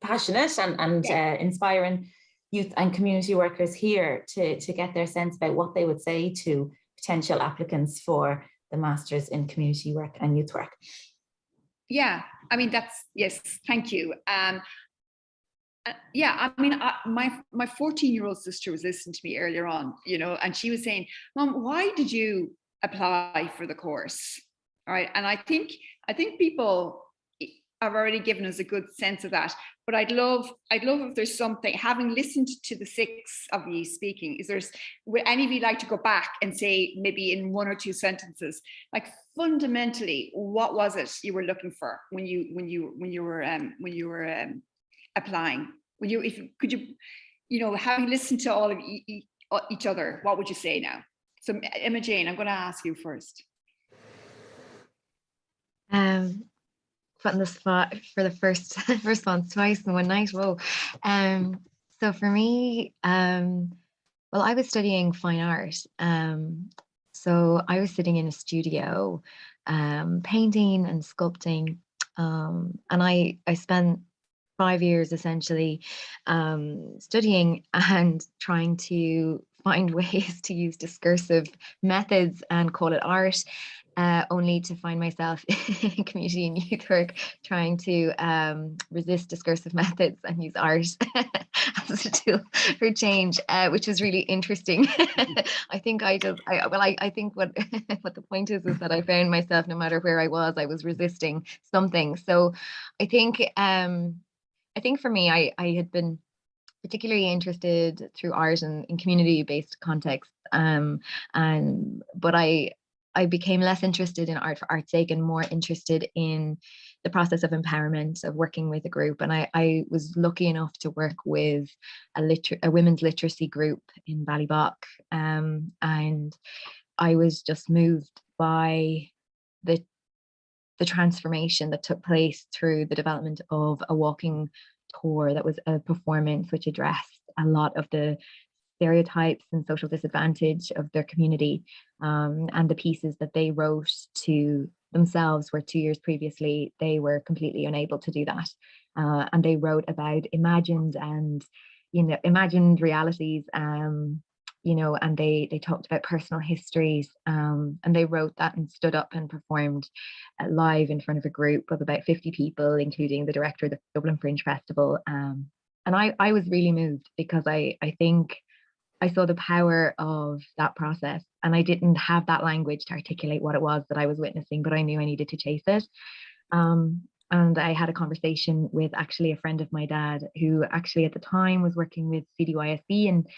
passionate and inspiring youth and community workers here to get their sense about what they would say to potential applicants for the Masters in Community Work and Youth Work. Yeah, I mean, yes, thank you. Yeah, I mean, my 14-year-old sister was listening to me earlier on, and she was saying, Mom, why did you apply for the course? All right. And I think people have already given us a good sense of that. But I'd love if there's something, having listened to the 6 of you speaking, would any of you like to go back and say, maybe in 1 or 2 sentences, like fundamentally, what was it you were looking for when you were applying? Having listened to all of each other, what would you say now? So Jayne, I'm going to ask you first. Put in the spot for the first one twice in one night. Whoa. So for me, well, I was studying fine art. So I was sitting in a studio, painting and sculpting. And I spent 5 years essentially studying and trying to find ways to use discursive methods and call it art, only to find myself in community and youth work trying to resist discursive methods and use art as a tool for change, which was really interesting. I think I think what the point is that I found myself, no matter where I was resisting something. So I think for me, I had been particularly interested through art and in community-based contexts, but I became less interested in art for art's sake and more interested in the process of empowerment, of working with a group. And I was lucky enough to work with a women's literacy group in Ballybock, and I was just moved by the transformation that took place through the development of a walking tour that was a performance which addressed a lot of the stereotypes and social disadvantage of their community, and the pieces that they wrote to themselves, where 2 years previously they were completely unable to do that, and they wrote about imagined realities, and they talked about personal histories, and they wrote that and stood up and performed live in front of a group of about 50 people, including the director of the Dublin Fringe Festival, and I was really moved because I think I saw the power of that process, and I didn't have that language to articulate what it was that I was witnessing, but I knew I needed to chase it. And I had a conversation with actually a friend of my dad, who actually at the time was working with CDYSB, and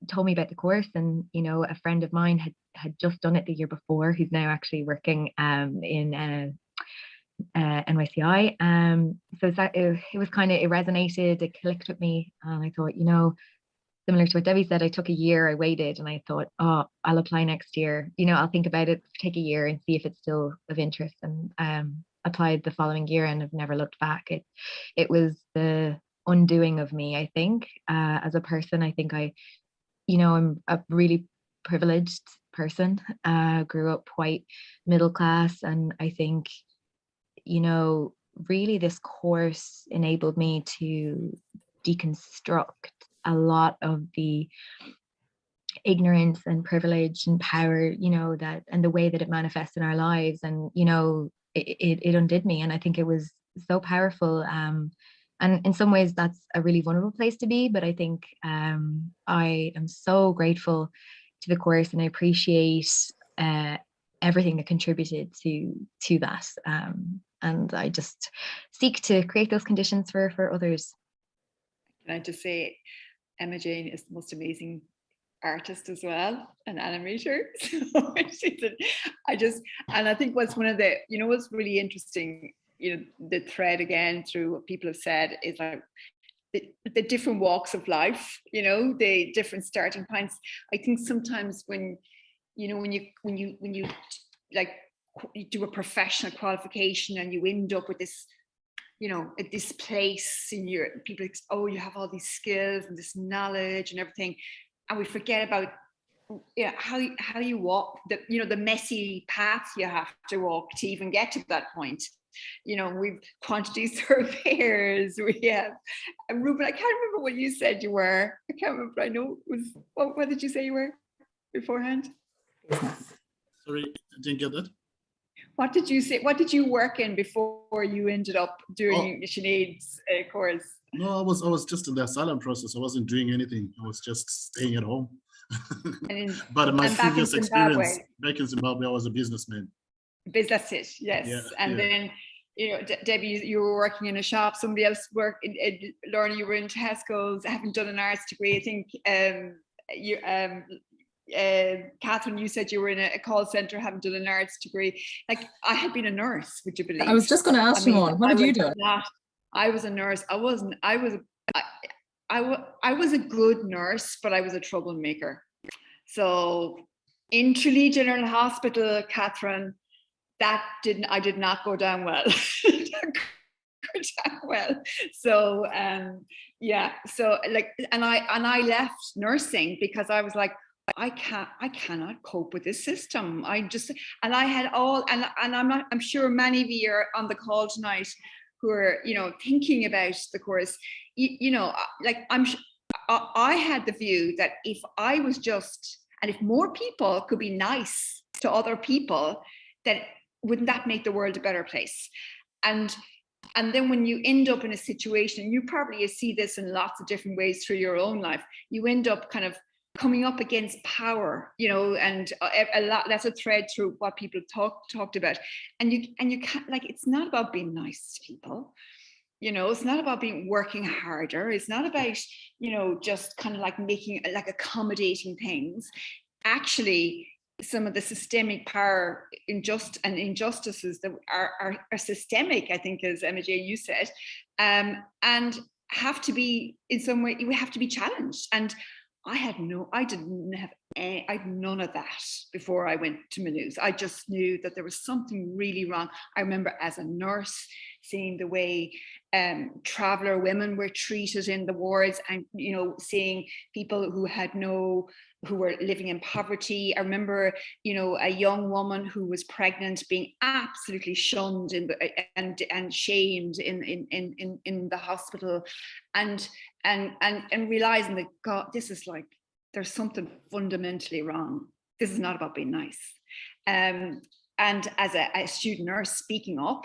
told me about the course. And a friend of mine had just done it the year before, who's now actually working in NYCI. So it was kind of, it resonated, it clicked with me, and I thought, similar to what Debbie said, I took a year, I waited, and I thought, oh, I'll apply next year. I'll think about it, take a year and see if it's still of interest. And applied the following year and have never looked back. It was the undoing of me, I think, as a person. I think I'm a really privileged person, grew up quite middle class, and I think, really this course enabled me to deconstruct a lot of the ignorance and privilege and power, that, and the way that it manifests in our lives. And, it undid me. And I think it was so powerful. And in some ways that's a really vulnerable place to be, but I think I am so grateful to the course, and I appreciate everything that contributed to that. And I just seek to create those conditions for others. Can I just say, Jayne is the most amazing artist as well, an animator. So and I think what's one of the, what's really interesting, the thread again through what people have said is like the different walks of life, the different starting points. I think sometimes when you like you do a professional qualification and you end up with this, at this place in your people, oh, you have all these skills and this knowledge and everything, and we forget about how you walk the messy path you have to walk to even get to that point. We've quantity surveyors, we have Ruben, I can't remember what you said you were. I can't remember. I know it was, what did you say you were beforehand? Sorry, I didn't get that. What did you say? What did you work in before you ended up doing Sinead's course? No, I was just in the asylum process. I wasn't doing anything. I was just staying at home. But my previous experience back in Zimbabwe, I was a businessman. That's it, yes. Yeah, and then, you know, Debbie, you were working in a shop. Somebody else worked. Lorna, you were in Tesco's. Haven't done an arts degree. I think Catherine, you said you were in a call center, haven't done an arts degree. Like, I had been a nurse, would you believe? I was just going to ask Siobhan, what did you do? I was a nurse. I was a good nurse, but I was a troublemaker. So in Tralee General Hospital, Catherine, I did not go down well. So yeah, so like, and I left nursing because I was like, I cannot cope with this system. I'm sure many of you are on the call tonight who are, you know, thinking about the course. You know, like I had the view that if I was just, and if more people could be nice to other people, then wouldn't that make the world a better place? And then when you end up in a situation, you probably see this in lots of different ways through your own life, you end up kind of coming up against power, you know, and a lot, that's a thread through what people talked about. And you can't, like, it's not about being nice to people, you know, it's not about working harder. It's not about, you know, just kind of like making, like, accommodating things. Actually, some of the systemic power injustices that are systemic, I think, as Emma Jane, you said, and have to be, in some way, we have to be challenged. And I had none of that before I went to Maynooth. I just knew that there was something really wrong. I remember as a nurse seeing the way traveller women were treated in the wards, and, you know, seeing people who were living in poverty. I remember, you know, a young woman who was pregnant being absolutely shunned and shamed in the hospital, and realizing that, God, this is like, there's something fundamentally wrong. This is not about being nice. And as a student nurse, speaking up,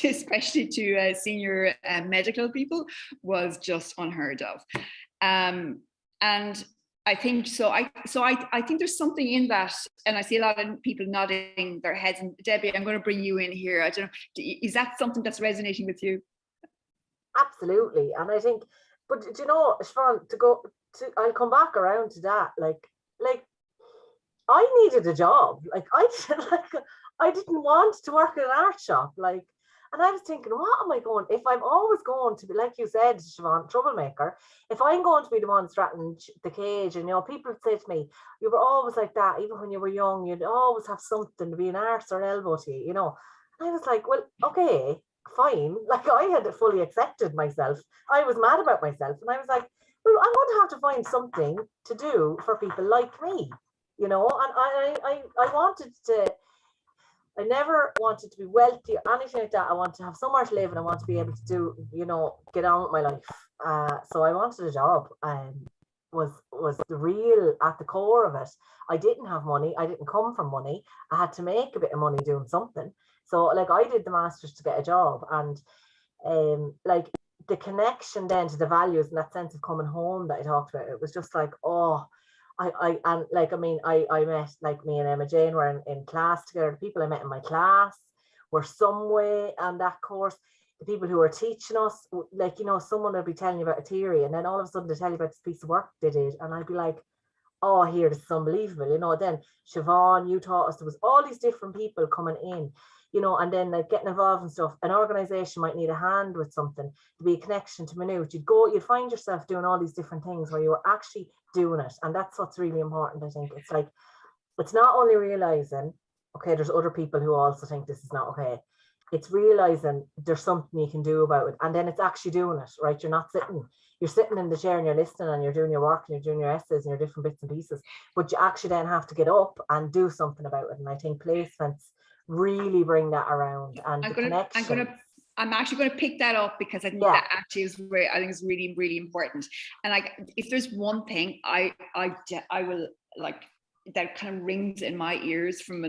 especially to senior medical people, was just unheard of. And I think so. I think there's something in that, and I see a lot of people nodding their heads. And Debbie, I'm going to bring you in here. I don't know, is that something that's resonating with you? Absolutely, and I think, but do you know, Siobhan, I'll come back around to that. Like I needed a job. Like I didn't want to work in an art shop. Like. And I was thinking, what am I going, if I'm always going to be, like you said, Siobhan, troublemaker, if I'm going to be the one strapping the cage, and, you know, people would say to me, you were always like that, even when you were young, you'd always have something to be an arse or elbow to you, you know. And I was like, well, okay, fine. Like, I had fully accepted myself. I was mad about myself. And I was like, well, I'm going to have to find something to do for people like me, you know. And I wanted to, I never wanted to be wealthy or anything like that. I wanted to have somewhere to live, and I want to be able to do, you know, get on with my life. So I wanted a job, and was the real at the core of it. I didn't have money. I didn't come from money. I had to make a bit of money doing something. So, like, I did the masters to get a job, and like, the connection then to the values and that sense of coming home that I talked about, it was just like, oh, I met, like, me and Emma Jane were in class together. The people I met in my class were some way on that course. The people who were teaching us, like, you know, someone would be telling you about a theory, and then all of a sudden they tell you about this piece of work they did, and I'd be like, oh, here, this is unbelievable, you know. Then Siobhan, you taught us, there was all these different people coming in, you know, and then, like, getting involved in stuff. An organisation might need a hand with something, to be a connection to Maynooth. You'd find yourself doing all these different things where you were actually doing it, and that's what's really important. I think it's like, it's not only realising, okay, there's other people who also think this is not okay. It's realising there's something you can do about it, and then it's actually doing it, right? You're sitting in the chair and you're listening, and you're doing your work, and you're doing your essays and your different bits and pieces, but you actually then have to get up and do something about it. And I think placements really bring that around. And I'm actually going to pick that up, because I think that actually is where I think is really, really important. And, like, if there's one thing I will, like, that kind of rings in my ears from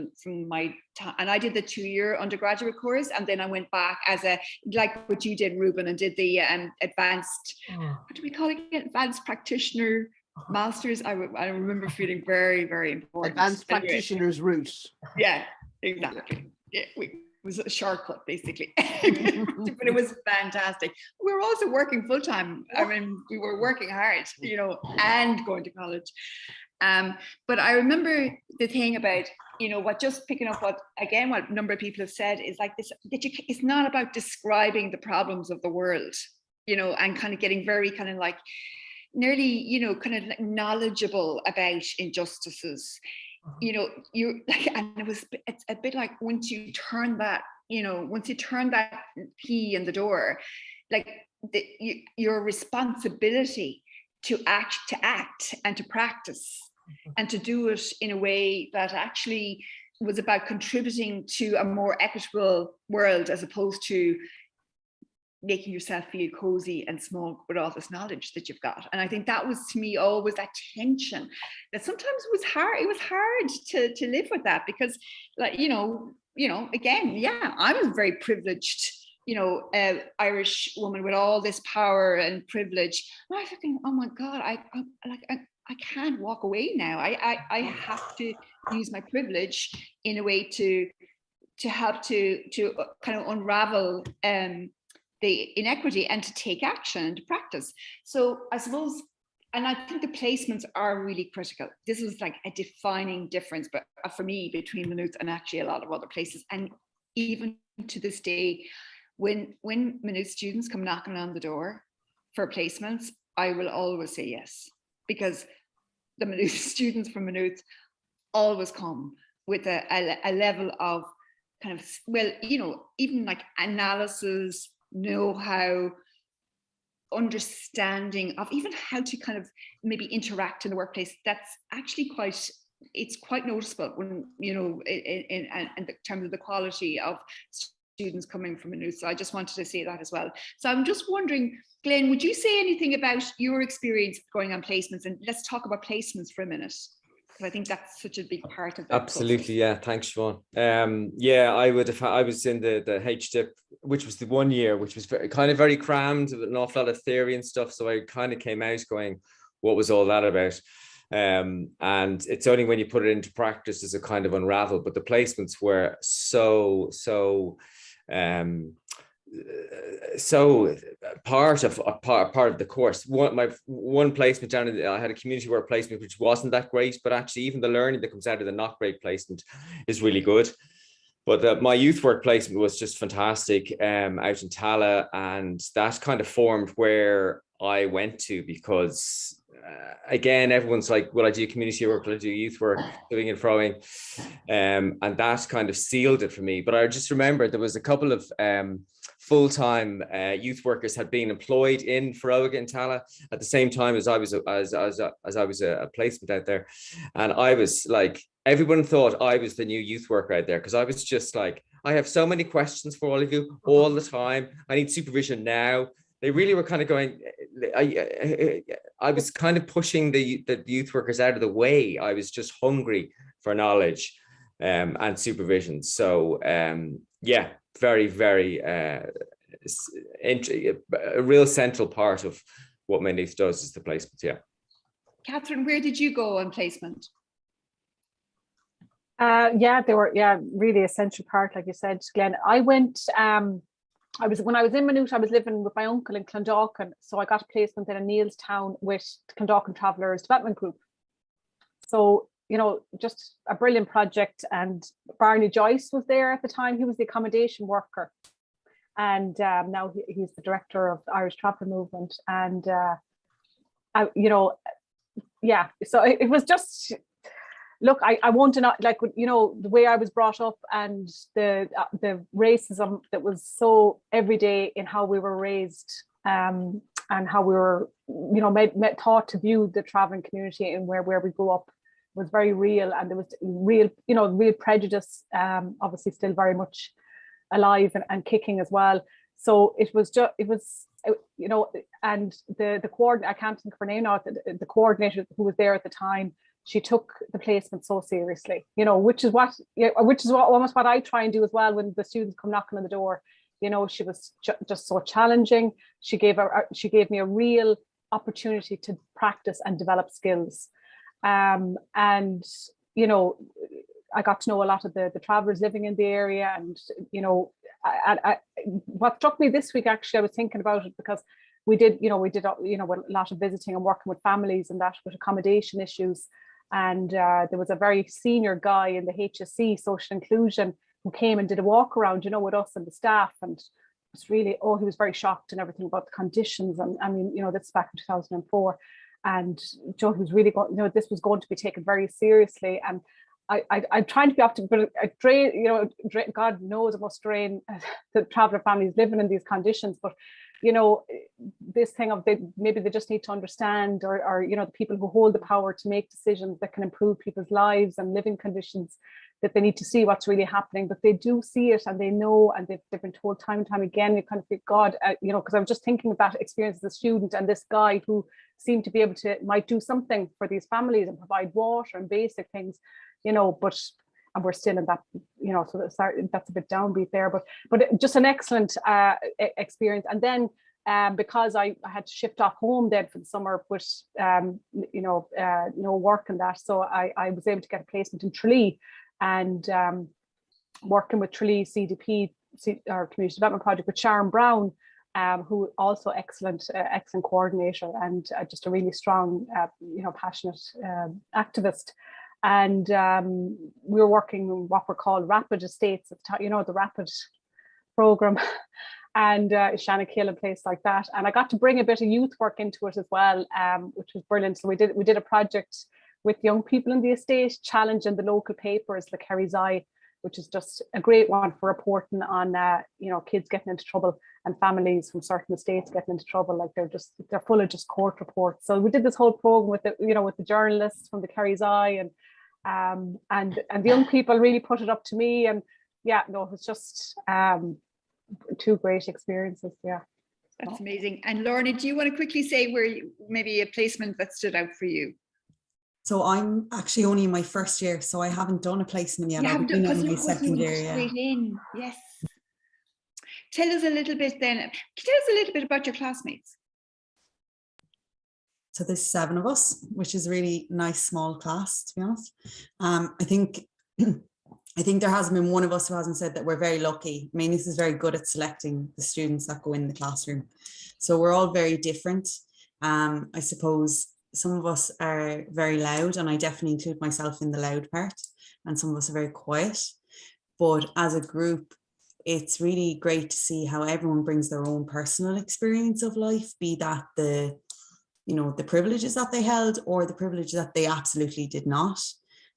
my time. And I did the 2-year undergraduate course, and then I went back as a, like what you did, Ruben, and did the advanced, what do we call it again? Advanced practitioner masters. I remember feeling very, very important. Advanced practitioner's route. Yeah, exactly. Yeah, it was a shortcut basically, but it was fantastic. We were also working full time. I mean, we were working hard, you know, and going to college. But I remember the thing about, you know, what just picking up what a number of people have said is like this, that it's not about describing the problems of the world, you know, and kind of getting very kind of like nearly, you know, kind of like knowledgeable about injustices. You know, you like, and it's a bit like once you turn that, you know, once you turn that key in the door, like your responsibility to act and to practice and to do it in a way that actually was about contributing to a more equitable world, as opposed to making yourself feel cozy and small with all this knowledge that you've got. And I think that was, to me, always that tension that sometimes it was hard to live with that, because, like, you know, again, yeah, I was very privileged, you know, Irish woman with all this power and privilege. And I was thinking, oh my God, I can't walk away now. I have to use my privilege in a way to help to kind of unravel the inequity and to take action and to practice. So I suppose, and I think the placements are really critical. This was like a defining difference, but for me, between Louth and actually a lot of other places. And even to this day, when Maynooth students come knocking on the door for placements, I will always say yes, because the Maynooth students from Maynooth always come with a level of kind of, well, you know, even like analysis, know-how, understanding of even how to kind of maybe interact in the workplace. That's actually it's quite noticeable when, you know, in terms of the quality of students coming from Maynooth. So I just wanted to say that as well. So I'm just wondering, Glenn, would you say anything about your experience going on placements? And let's talk about placements for a minute, because I think that's such a big part of that. Absolutely, process. yeah. Thanks, Siobhan. Yeah, I was in the HDIP, which was the 1 year, which was very crammed with an awful lot of theory and stuff. So I kind of came out going, what was all that about? And it's only when you put it into practice does it kind of unravel. But the placements were so part of the course. One placement down I had a community work placement which wasn't that great, but actually even the learning that comes out of the not great placement is really good. But my youth work placement was just fantastic out in Tala, and that kind of formed where I went to, because again, everyone's like, will I do community work, will I do youth work, doing and froing, and that kind of sealed it for me. But I just remember there was a couple of full-time youth workers had been employed in Feroga in Tala at the same time as I was a placement out there, and I was like, everyone thought I was the new youth worker out there, because I was just like, I have so many questions for all of you all the time. I need supervision now. They really were kind of going, I was kind of pushing the youth workers out of the way. I was just hungry for knowledge and supervision. So yeah, very, very a real central part of what Maynooth does is the placement. Yeah. Catherine, where did you go on placement? Yeah, they were really essential part, like you said, Glenn. I went. When I was in Maynooth, I was living with my uncle in Clondalkin, so I got a placement in a Neilstown with Clondalkin Travellers Development Group. So, you know, just a brilliant project. And Barney Joyce was there at the time. He was the accommodation worker, and now he's the director of the Irish Traveller Movement. And you know, yeah. So it was just. Look, I want to not, like, you know, the way I was brought up and the racism that was so everyday in how we were raised, and how we were, you know, taught to view the traveling community and where we grew up was very real, and there was real prejudice, obviously still very much alive and kicking as well. So it was, you know, and the coordinator, I can't think of her name now, the coordinator who was there at the time, she took the placement so seriously, you know, which is what almost what I try and do as well when the students come knocking on the door. You know, she was just so challenging. She gave me a real opportunity to practice and develop skills. And, you know, I got to know a lot of the travellers living in the area. And, you know, what struck me this week, actually, I was thinking about it because we did a lot of visiting and working with families and that with accommodation issues. And there was a very senior guy in the HSC, social inclusion, who came and did a walk around, you know, with us and the staff. And it was really, he was very shocked and everything about the conditions. And I mean, you know, this back in 2004. And Joe, he was really going, you know, this was going to be taken very seriously. And I'm trying to be optimistic, but God knows it must drain the traveller families living in these conditions. But, you know, this thing of maybe they just need to understand, or you know, the people who hold the power to make decisions that can improve people's lives and living conditions, that they need to see what's really happening. But they do see it, and they know, and they've been told time and time again. You kind of think, God, you know, because I'm just thinking of that experience as a student, and this guy who seemed to be able to might do something for these families and provide water and basic things, you know, and we're still in that, you know, so that's a bit downbeat there, but just an excellent experience. And then because I had to shift off home then for the summer with no work and that, so I was able to get a placement in Tralee, and working with Tralee CDP, our Community Development Project, with Sharon Brown, who also excellent coordinator, and just a really strong, passionate activist. And we were working in what were called rapid estates, you know, the rapid program, and Shannakill, a place like that. And I got to bring a bit of youth work into it as well, which was brilliant. So we did a project with young people in the estate, challenging the local papers, the Kerry's Eye, which is just a great one for reporting on kids getting into trouble and families from certain estates getting into trouble. Like they're full of just court reports. So we did this whole program with the journalists from the Kerry's Eye, and the young people really put it up to me. And yeah, no, it was just two great experiences. Yeah, that's amazing. And Lorna, do you want to quickly say where maybe a placement that stood out for you? So I'm actually only in my first year, so I haven't done a placement yet. I've been in my second year. Yes. Tell us a little bit then. Can you tell us a little bit about your classmates? So there's 7 of us, which is a really nice small class, to be honest. I think there hasn't been one of us who hasn't said that we're very lucky. Meath is very good at selecting the students that go in the classroom. So we're all very different. I suppose some of us are very loud, and I definitely include myself in the loud part, and some of us are very quiet. But as a group, it's really great to see how everyone brings their own personal experience of life, be that the privileges that they held or the privileges that they absolutely did not,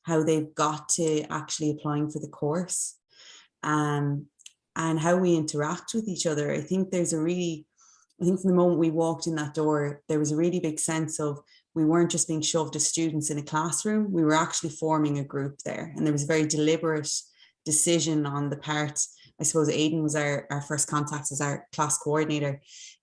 how they've got to actually applying for the course, and how we interact with each other. I think from the moment we walked in that door, there was a really big sense of we weren't just being shoved as students in a classroom, we were actually forming a group there. And there was a very deliberate decision on the part, I suppose Aidan was our first contact as our class coordinator,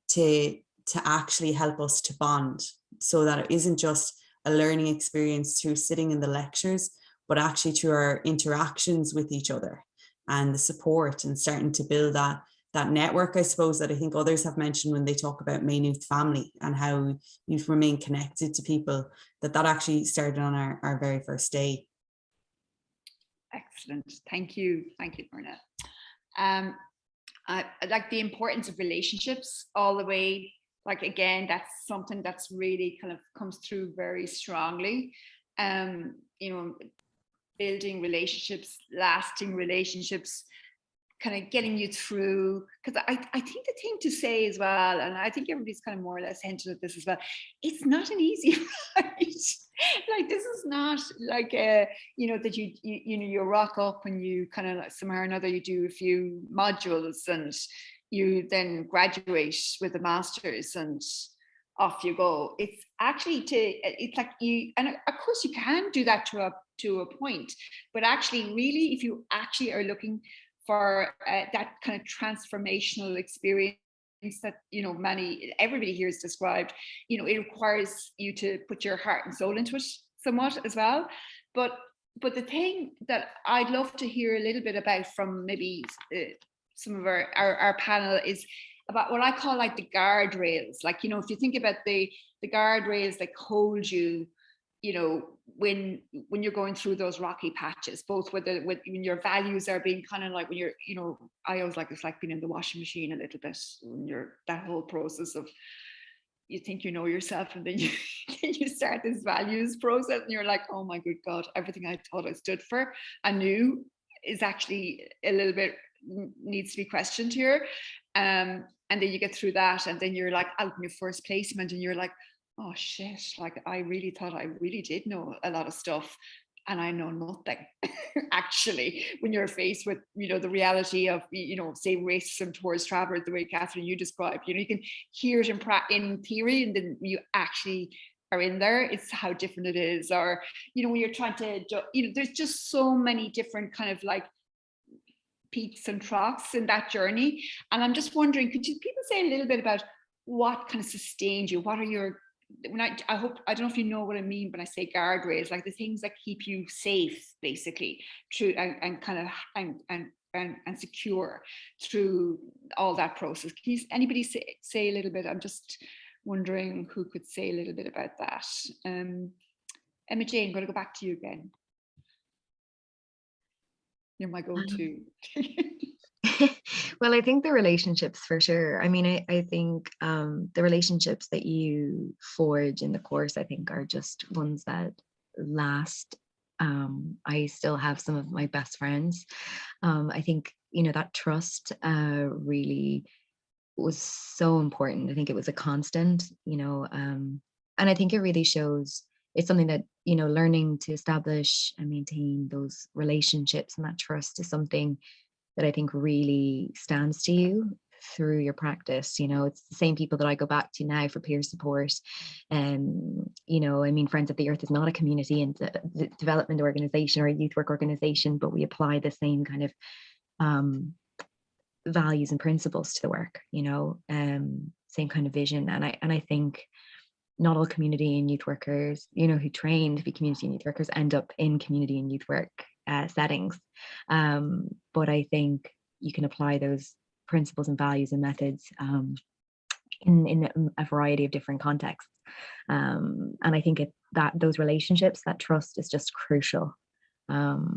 to actually help us to bond, so that it isn't just a learning experience through sitting in the lectures, but actually through our interactions with each other and the support, and starting to build that network, I suppose, that I think others have mentioned when they talk about Maynooth family and how you remain connected to people, that actually started on our very first day. Excellent. Thank you, Lorna. I like the importance of relationships all the way. Like, again, that's something that's really kind of comes through very strongly. Building relationships, lasting relationships, kind of getting you through. Because I think the thing to say as well, and I think everybody's kind of more or less hinted at this as well, it's not an easy ride. Like, this is not like that you rock up and you kind of like somehow or another you do a few modules and you then graduate with a master's and off you go. It's actually and of course you can do that to a point, but actually really if you actually are looking for that kind of transformational experience that everybody here has described, it requires you to put your heart and soul into it. somewhat as well. But the thing that I'd love to hear a little bit about from maybe some of our panel is about what I call like the guardrails. Like, you know, if you think about the guardrails that hold you, you know, when you're going through those rocky patches, both when your values are being kind of like, when you're, you know, I always like, it's like being in the washing machine a little bit, when you're, that whole process of, you think you know yourself, and then you start this values process, and you're like, oh my good God, everything I thought I stood for, I knew, is actually a little bit needs to be questioned here. And then you get through that, and then you're like out in your first placement, and you're like, oh shit, like I really thought I really did know a lot of stuff, and I know nothing. Actually, when you're faced with, you know, the reality of, you know, say racism towards travellers, the way Catherine you described, you know, you can hear it in theory, and then you actually are in there, it's how different it is. Or, you know, when you're trying to, you know, there's just so many different kind of like peaks and troughs in that journey. And I'm just wondering, could you people say a little bit about what kind of sustained you? What are your, when I don't know if you know what I mean when I say guardrails, like the things that keep you safe, basically, through and kind of and secure through all that process. Can you, anybody say a little bit? I'm just wondering who could say a little bit about that. Emma Jayne, I'm going to go back to you again. You're my go-to. Well, I think the relationships for sure. I mean, I think the relationships that you forge in the course, I think, are just ones that last. I still have some of my best friends. I think, you know, that trust really was so important. I think it was a constant, you know, and I think it really shows. It's something that, you know, learning to establish and maintain those relationships and that trust is something that I think really stands to you through your practice. You know, it's the same people that I go back to now for peer support. You know, I mean, Friends of the Earth is not a community and development organization or a youth work organization, but we apply the same kind of values and principles to the work, you know, same kind of vision. And I think not all community and youth workers, you know, who train to be community and youth workers end up in community and youth work settings. But I think you can apply those principles and values and methods in a variety of different contexts. And I think that those relationships, that trust is just crucial. Yeah,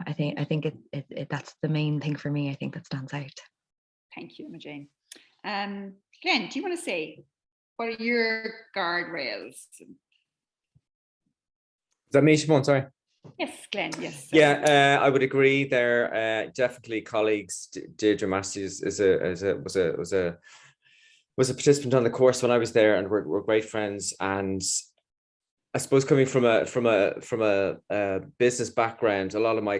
I think that's the main thing for me. I think that stands out. Thank you, Emma Jayne. Glenn, do you want to say, what are your guardrails? Is that me, Siobhan? Sorry. Yes, Glenn, yes. Yeah, I would agree there. Definitely colleagues. Deirdre Massey was a participant on the course when I was there, and we're great friends. And I suppose coming from a business background, a lot of my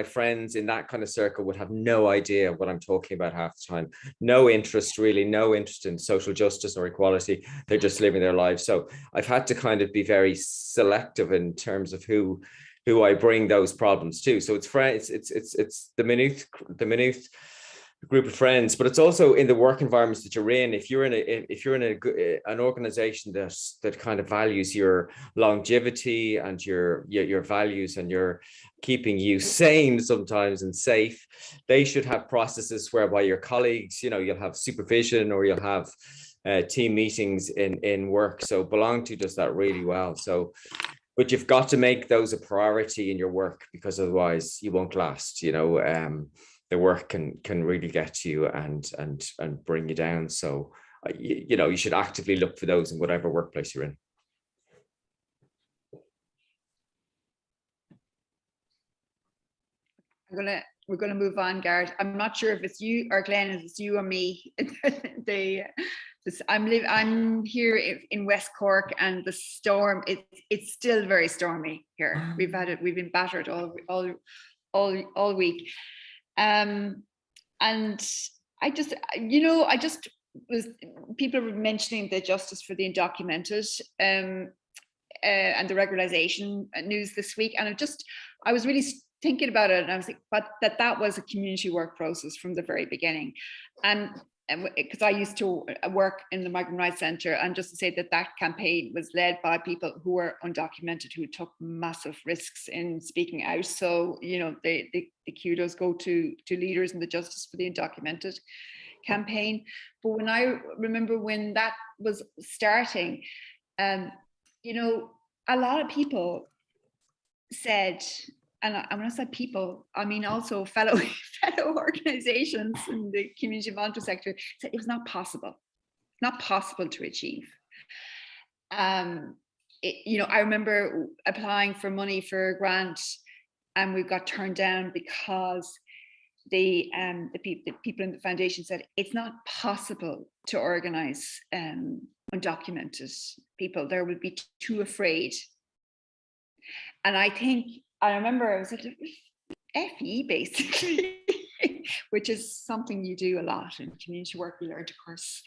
friends in that kind of circle would have no idea what I'm talking about half the time. No interest in social justice or equality. They're just living their lives. So I've had to kind of be very selective in terms of who I bring those problems to. So it's friends, it's the Meath group of friends, but it's also in the work environments that you're in. If you're in an organization that kind of values your longevity and your values and your keeping you sane sometimes and safe, they should have processes whereby your colleagues, you know, you'll have supervision or you'll have team meetings in work. So Belong To does that really well. So, but you've got to make those a priority in your work, because otherwise you won't last, you know. The work can really get to you and bring you down. So, you know, you should actively look for those in whatever workplace you're in. We're gonna move on, Gareth. I'm not sure if it's you or Glenn, if it's you or me. I'm here in West Cork, and the storm, it's still very stormy here. We've been battered all week. And I just was, people were mentioning the justice for the undocumented and the regularization news this week, and I was really thinking about it, and I was like, but that was a community work process from the very beginning. And because I used to work in the Migrant Rights Centre, and just to say that that campaign was led by people who were undocumented, who took massive risks in speaking out. So, you know, the kudos go to leaders in the Justice for the Undocumented campaign. But when I remember when that was starting, you know, a lot of people said, and when I said people, I mean also fellow organizations in the community volunteer sector, said it was not possible. Not possible to achieve. You know, I remember applying for money for a grant, and we got turned down because the people in the foundation said it's not possible to organize undocumented people. They would be too afraid. And I remember I was at FE basically, which is something you do a lot in community work. We learned, of course.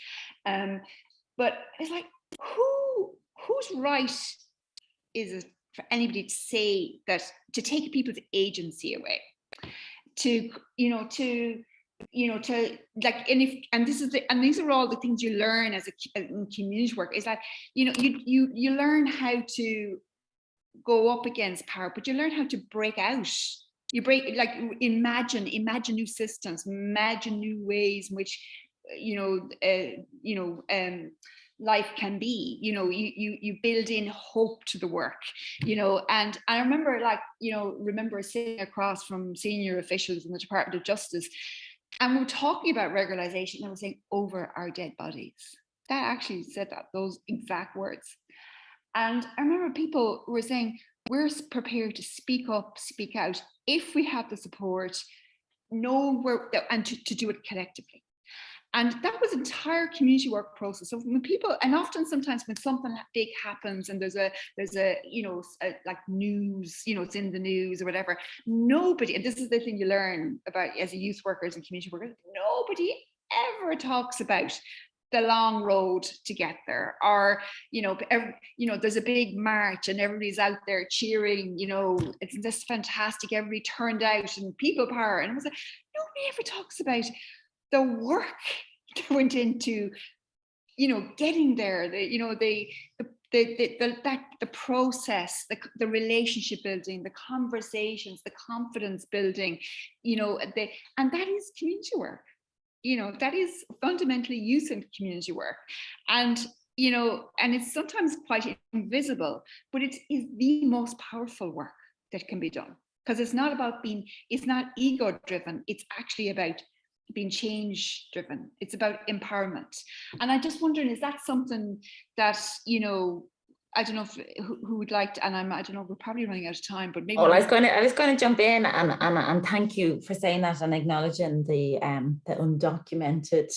But it's like, whose right is it for anybody to say that, to take people's agency away, to like, and these are all the things you learn as in community work. Is like, you know, you learn how to go up against power, but you learn how to break out. You imagine new systems, imagine new ways in which, life can be. You know, you build in hope to the work, you know. And I remember, sitting across from senior officials in the Department of Justice, and we're talking about regularization, and we're saying over our dead bodies. That actually said those exact words. And I remember people were saying, we're prepared to speak up, speak out, if we have the support, and to do it collectively. And that was entire community work process. So when people, and often sometimes when something big happens and there's a like news, you know, it's in the news or whatever, nobody, and this is the thing you learn about as a youth workers and community workers, nobody ever talks about the long road to get there, or there's a big march and everybody's out there cheering, you know, it's just fantastic, everybody turned out and people power, and it was like, nobody ever talks about the work that went into, you know, getting there, the process, the relationship building, the conversations, the confidence building, you know, and that is community work. You know, that is fundamentally youth and community work. And, you know, and it's sometimes quite invisible, but it is the most powerful work that can be done. Because it's not ego driven. It's actually about being change driven. It's about empowerment. And I just wondering, is that something that, you know, I don't know who would like to, and I don't know, we're probably running out of time, but maybe. Oh, I was going to jump in and thank you for saying that and acknowledging the undocumented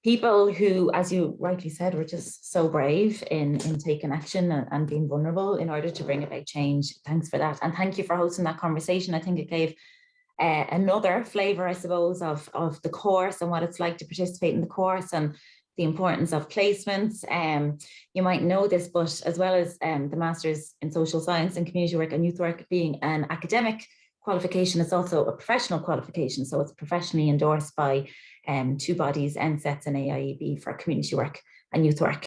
people who, as you rightly said, were just so brave in taking action and being vulnerable in order to bring about change. Thanks for that. And thank you for hosting that conversation. I think it gave another flavour, I suppose, of the course and what it's like to participate in the course and the importance of placements. You might know this, but as well as the Masters in Social Science and Community Work and Youth Work being an academic qualification, it's also a professional qualification. So it's professionally endorsed by two bodies, NSETS and AIEB, for community work and youth work.